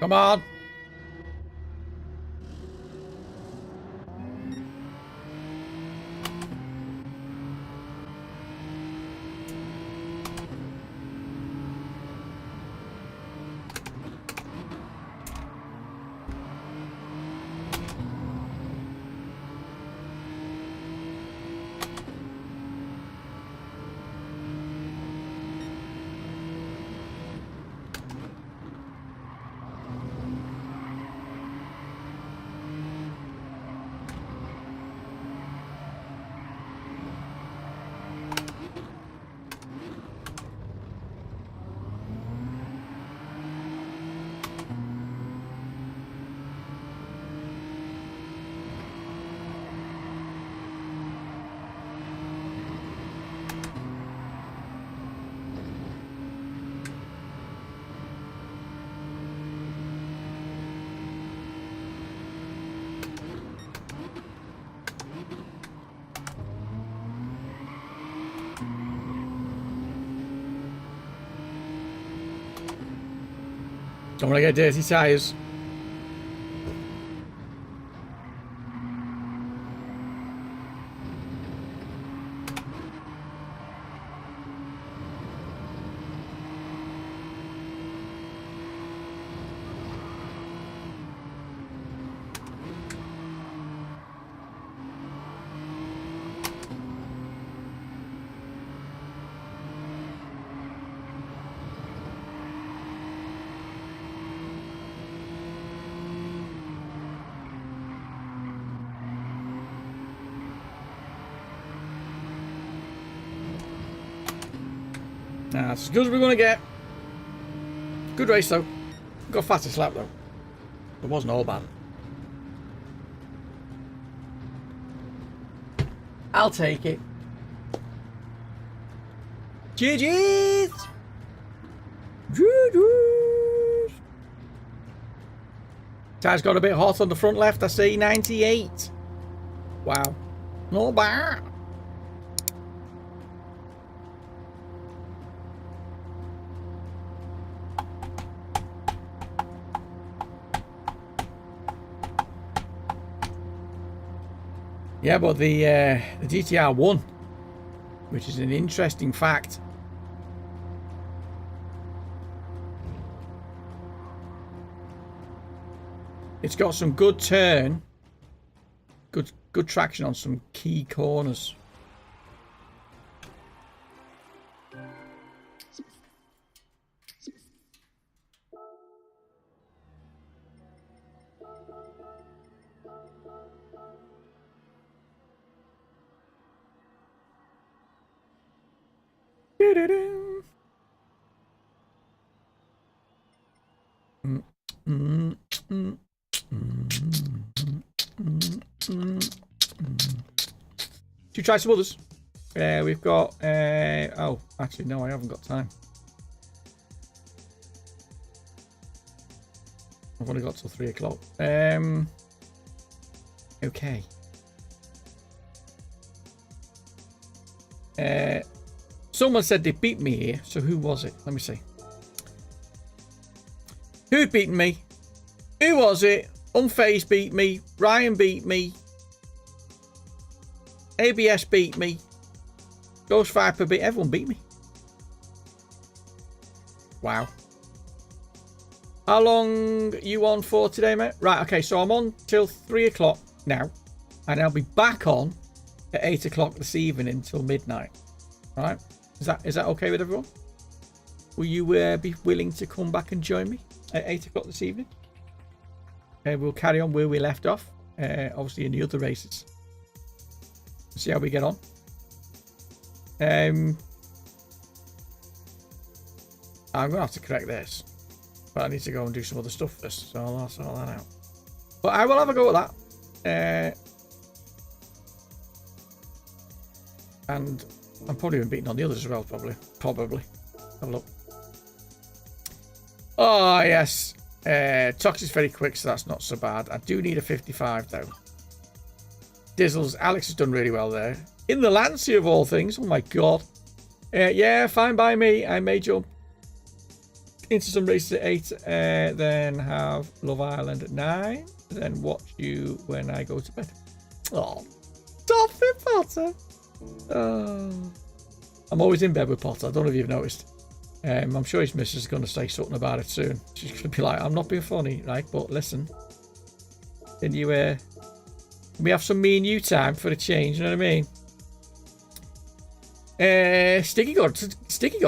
Come on. Don't want to get dirty tyres. That's as good as we're going to get. Good race though. Got fastest lap though. It wasn't all bad. I'll take it. GG's! GG's! Tyre's got a bit hot on the front left, I see. 98. Wow. Not bad. Yeah, but the GTR won, which is an interesting fact. It's got some good turn, good traction on some key corners. Do-do-do. Should we try some others? We've got... oh, actually, no, I haven't got time. I've only got till 3 o'clock. Okay. Someone said they beat me here, so who was it? Let me see. Who'd beaten me? Who was it? Unfazed beat me. Ryan beat me. ABS beat me. Ghost Viper beat... Everyone beat me. Wow. How long you on for today, mate? Right, okay, so I'm on till 3 o'clock now. And I'll be back on at 8 o'clock this evening until midnight. All right? Is that okay with everyone? Will you be willing to come back and join me at 8 o'clock this evening? We'll carry on where we left off. Obviously in the other races. See how we get on. I'm going to have to correct this. But I need to go and do some other stuff first. So I'll sort that out. But I will have a go at that. And I'm probably been beating on the others as well, probably. Have a look. Oh, yes. Tox is very quick, so that's not so bad. I do need a 55, though. Dizzles. Alex has done really well there. In the Lancia, of all things. Oh, my God. Yeah, fine by me. I may jump into some races at 8. Then have Love Island at 9. Then watch you when I go to bed. Oh, stop it, Potter. Oh. I'm always in bed with Potter. I don't know if you've noticed. I'm sure his missus is going to say something about it soon. She's going to be like, I'm not being funny, right? But listen. Can you, we have some me and you time for a change, you know what I mean? Sticky got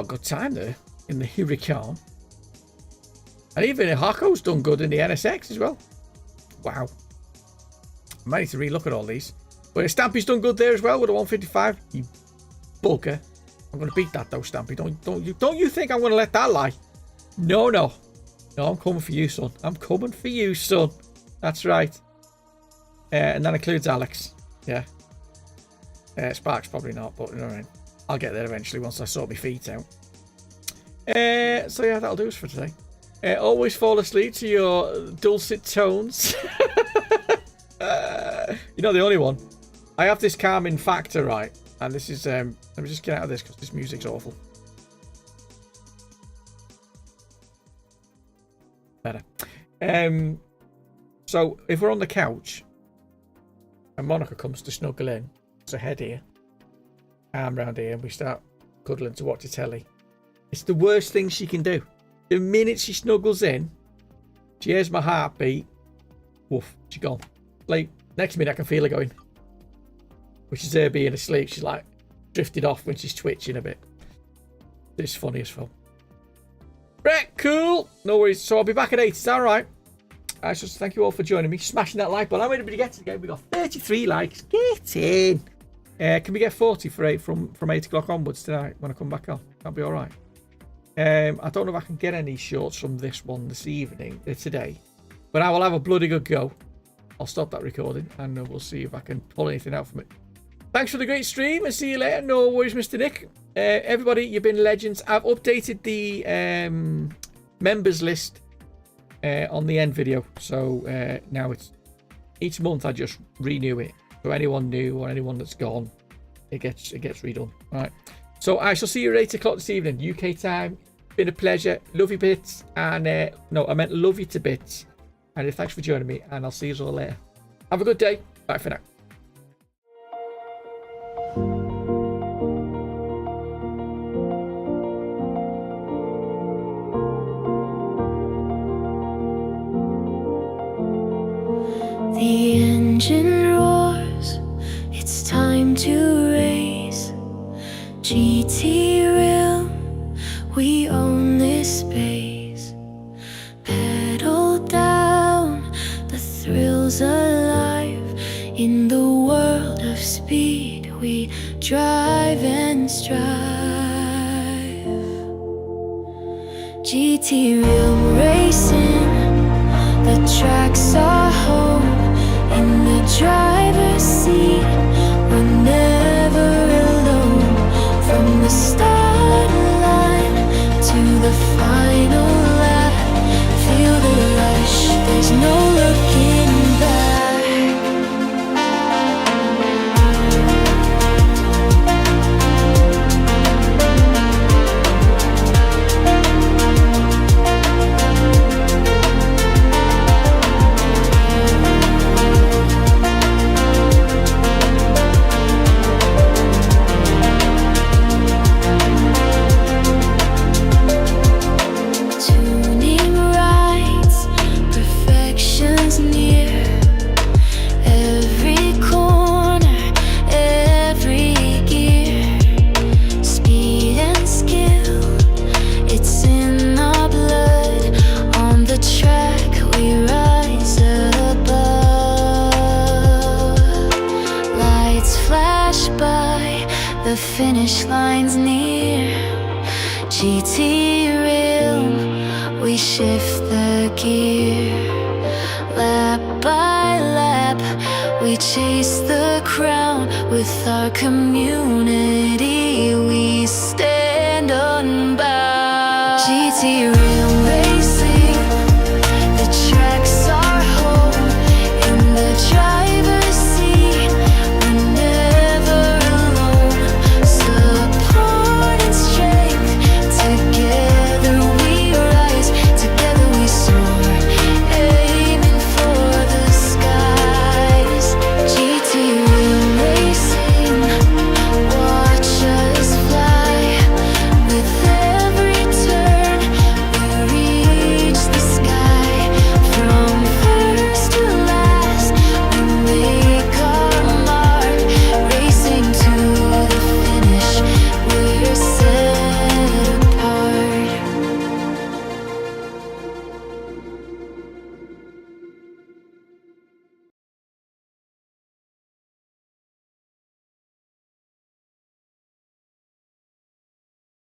good time there in the Huracan. And even Hako's done good in the NSX as well. Wow. I might need to relook at all these. But Stampy's done good there as well with a 155. You bugger. I'm going to beat that though, Stampy. Don't you think I'm going to let that lie? No. No, I'm coming for you, son. I'm coming for you, son. That's right. And that includes Alex. Yeah. Sparks probably not, but you know what I mean. I'll get there eventually once I sort my feet out. So yeah, that'll do us for today. Always fall asleep to your dulcet tones. You're not the only one. I have this calming factor, right? And this is, let me just get out of this because this music's awful. Better. So if we're on the couch and Monica comes to snuggle in, it's a head here, arm round here, and we start cuddling to watch the telly. It's the worst thing she can do. The minute she snuggles in, she hears my heartbeat. Woof, she's gone. Like, next minute I can feel her going. Which is her being asleep. She's like drifted off when she's twitching a bit. It's funny as fuck. Right, cool. No worries. So I'll be back at 8. Is that alright? I just thank you all for joining me. Smashing that like button. How many did we get today? We got 33 likes. Get in. Can we get 40 for 8 from 8 o'clock onwards tonight when I come back on? That'll be alright. I don't know if I can get any shorts from this one this evening, today. But I will have a bloody good go. I'll stop that recording and we'll see if I can pull anything out from it. Thanks for the great stream and see you later. No worries, Mr. Nick. Everybody, you've been legends. I've updated the members list on the end video. So now it's each month I just renew it. So anyone new or anyone that's gone, it gets redone. All right. So I shall see you at 8 o'clock this evening, UK time. Been a pleasure. Love you bits. And no, I meant love you to bits. And thanks for joining me. And I'll see you all later. Have a good day. Bye for now. The engine roars, it's time to race. GTrealm, we own this space. Pedal down, the thrills alive. In the world of speed, we drive and strive. GTrealm Racing, the tracks are home. In the driver's seat, we're never alone. From the start line to the final lap, feel the rush, there's no looking back. Tuning rights, perfection's near. Every corner, every gear. Speed and skill, it's in our blood. On the track we rise above. Lights flash by, the finish line's near. GTrealm, we shift the gear. Lap by lap, we chase the crown. With our community, we stand unbound. GTrealm